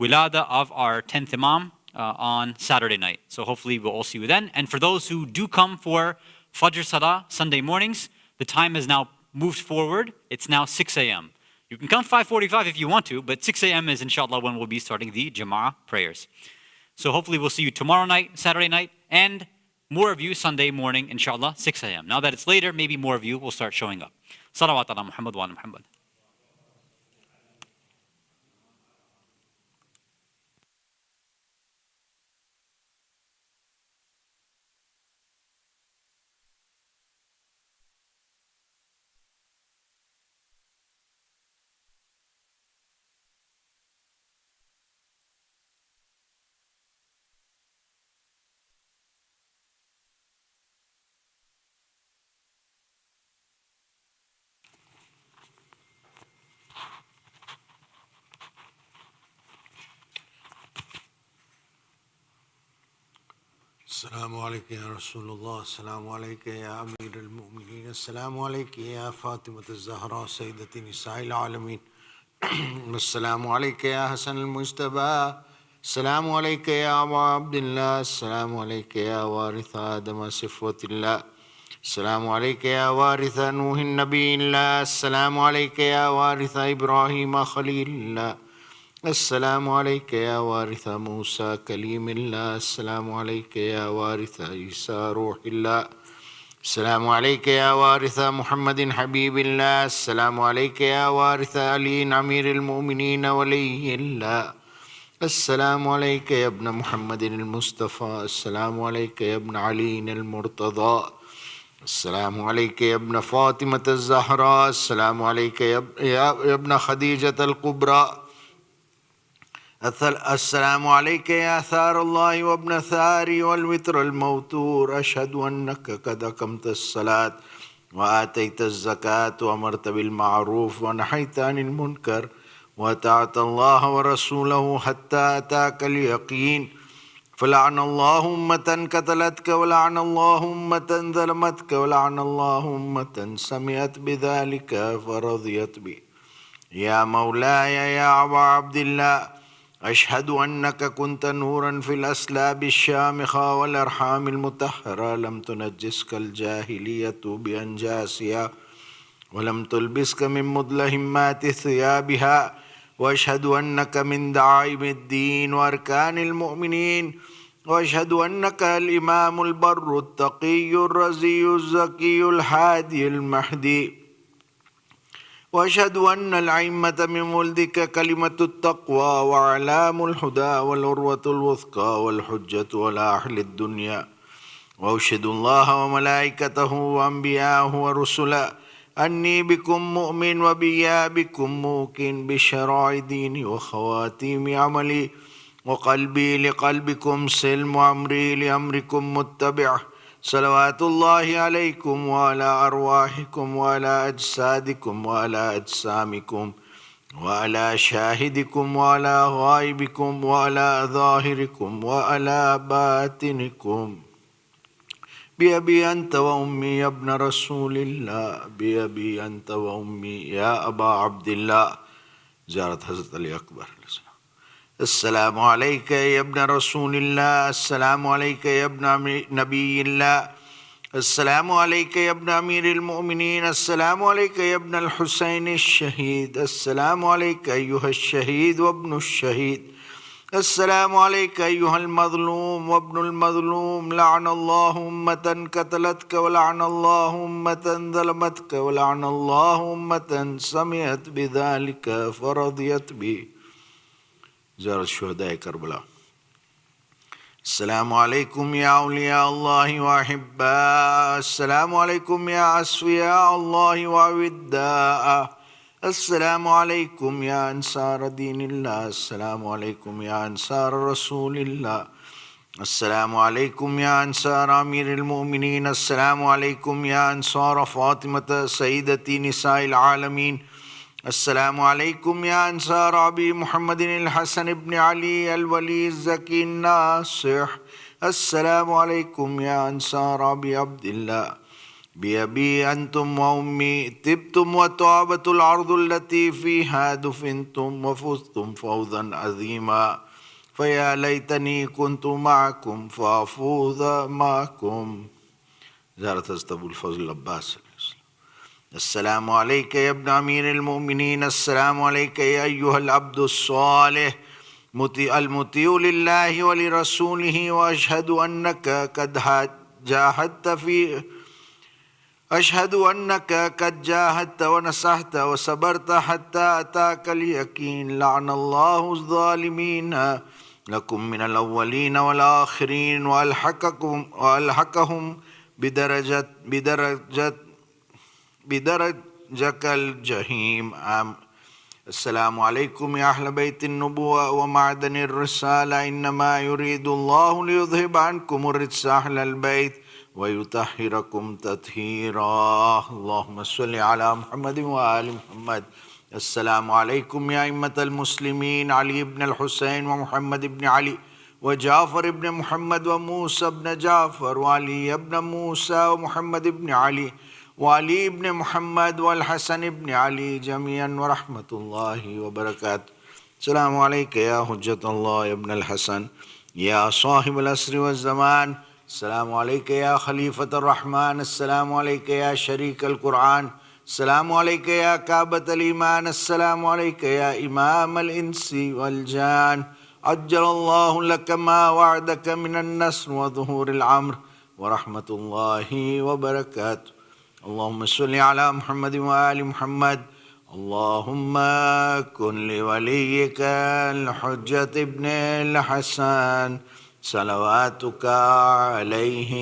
wilada of our 10th Imam on Saturday night. So hopefully we'll all see you then. And for those who do come for Fajr Salah Sunday mornings, the time has now moved forward. It's now 6 a.m. You can come 5:45 if you want to, but 6 a.m. is inshallah when we'll be starting the Jama'ah prayers. So hopefully we'll see you tomorrow night, Saturday night, and more of you Sunday morning, inshallah, 6 a.m. Now that it's later, maybe more of you will start showing up. Salawat ala Muhammad wa ala Muhammad. السلام عليك يا رسول الله، السلام عليك يا أمير المؤمنين، السلام عليك يا فاطمة الزهراء سيدة نساء العالمين، السلام عليك يا حسن المجتبى، السلام عليك يا أبا عبد الله، السلام عليك يا وارث آدم صفوة الله، السلام عليك يا وارث نوح النبي الله، السلام عليك يا وارث إبراهيم خليل الله، السلام عليك يا وارث موسى كليم الله، السلام عليك يا وارث عيسى روح الله، السلام عليك يا وارث محمد حبيب الله، السلام عليك يا وارث علي أمير المؤمنين ولي الله، السلام عليك يا ابن محمد المصطفى، السلام عليك يا ابن علي المرتضى، السلام عليك يا ابن فاطمة الزهراء، السلام عليك يا ابن خديجة الكبرى، السلام عليك يا ثار الله وابن ثاري والوتر الموتور، أشهد أنك قد أقمت الصلاة وآتيت الزكاة وأمرت بالمعروف ونهيت عن المنكر وأطعت الله ورسوله حتى أتاك اليقين، فلعن الله أمة قتلتك ولعن الله أمة ظلمتك ولعن الله أمة سمعت بذلك فرضيت به. يا مولاي يا أبا عبد الله، أشهد أنك كنت نورا في الأسلاب الشامخة والأرحام المطهرة، لم تنجسك الجاهلية بأنجاسها ولم تلبسك من مدلهمات ثيابها، وأشهد أنك من دعائم الدين وأركان المؤمنين، وأشهد أنك الإمام البر التقي الرزي الزكي الهادي المهدي، وأشهد أن الأئمة من ولدك كلمة التقوى وأعلام الهدى والعروة الوثقى والحجة على أهل الدنيا، وأشهد الله وملائكته وأنبياءه ورسله أني بكم مؤمن وبيا بكم موقن بشرائع ديني وخواتيم عملي وقلبي لقلبكم سلم وأمري لأمركم متبع صلوات الله عليكم وعلى أرواحكم وعلى أجسادكم وعلى أجسامكم وعلى شاهدكم وعلى غائبكم وعلى ظاهركم وعلى باطنكم بأبي أنت وأمي يا ابن رسول الله بأبي أنت وأمي يا أبا عبد الله زيارة حضرت علي أكبر. السلام عليك يا ابن رسول الله السلام عليك يا ابن نبي الله السلام عليك يا ابن أمير المؤمنين السلام عليك يا ابن الحسين الشهيد السلام عليك أيها الشهيد وابن الشهيد السلام عليك أيها المظلوم وابن المظلوم لعن الله أمة قتلتك ولعن الله أمة ظلمتك ولعن الله أمة سمعت بذلك فرضيت به. زيارة شهداء كربلاء. السلام عليكم يا أولياء الله وأحباء السلام عليكم يا أصفياء الله وأوداء السلام عليكم يا أنصار دين الله السلام عليكم يا أنصار رسول الله السلام عليكم يا أنصار أمير المؤمنين السلام عليكم يا أنصار فاطمة سيدة نساء العالمين السلام عليكم يا أنصار أبي محمد الحسن بن علي الولي الزكي الناصح السلام عليكم يا أنصار أبي عبد الله بأبي أنتم وأمي طبتم وطابت الأرض التي فيها دفنتم وفزتم فوزا عظيما فيا ليتني كنت معكم فأفوز معكم. زيارة حضرت أبو الفضل العباس. السلام عليك يا ابن أمير المؤمنين السلام عليك يا أيها العبد الصالح المطيع لله ولرسوله وأشهد أنك قد جاهدت ونصحت وصبرت حتى أتاك اليقين لعن الله الظالمين لكم من الأولين والآخرين وألحقهم بدرجك الجحيم. السلام عليكم يا أهل بيت النبوة ومعدن الرسالة إنما يريد الله ليذهب عنكم الرجس أهل البيت ويطهركم تطهيرا. اللهم صل على محمد وآل محمد. السلام عليكم يا أئمة المسلمين علي بن الحسين ومحمد بن علي وجعفر بن محمد وموسى بن جعفر وعلي بن موسى ومحمد بن علي وعلي بن محمد والحسن بن علي جميعا ورحمة الله وبركاته. السلام عليك يا حجة الله يا ابن الحسن يا صاحب العصر والزمان السلام عليك يا خليفة الرحمن السلام عليك يا شريك القرآن السلام عليك يا كعبة الإيمان السلام عليك يا إمام الإنس والجان عجل الله لك ما وعدك من النصر وظهور الأمر ورحمة الله وبركاته. اللهم صل على محمد وآل محمد. اللهم كن لوليك الحجة ابن الحسن صلواتك عليه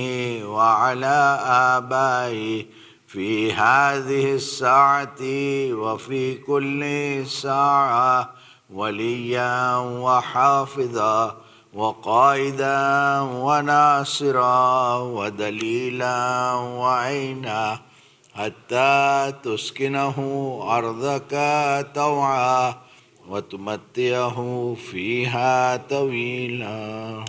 وعلى آبائه في هذه الساعة وفي كل ساعة وليا وحافظا وقائدا وناصرا ودليلا وعينا حتى تسكنه أرضك طوعا وتمتعه فيها طويلا.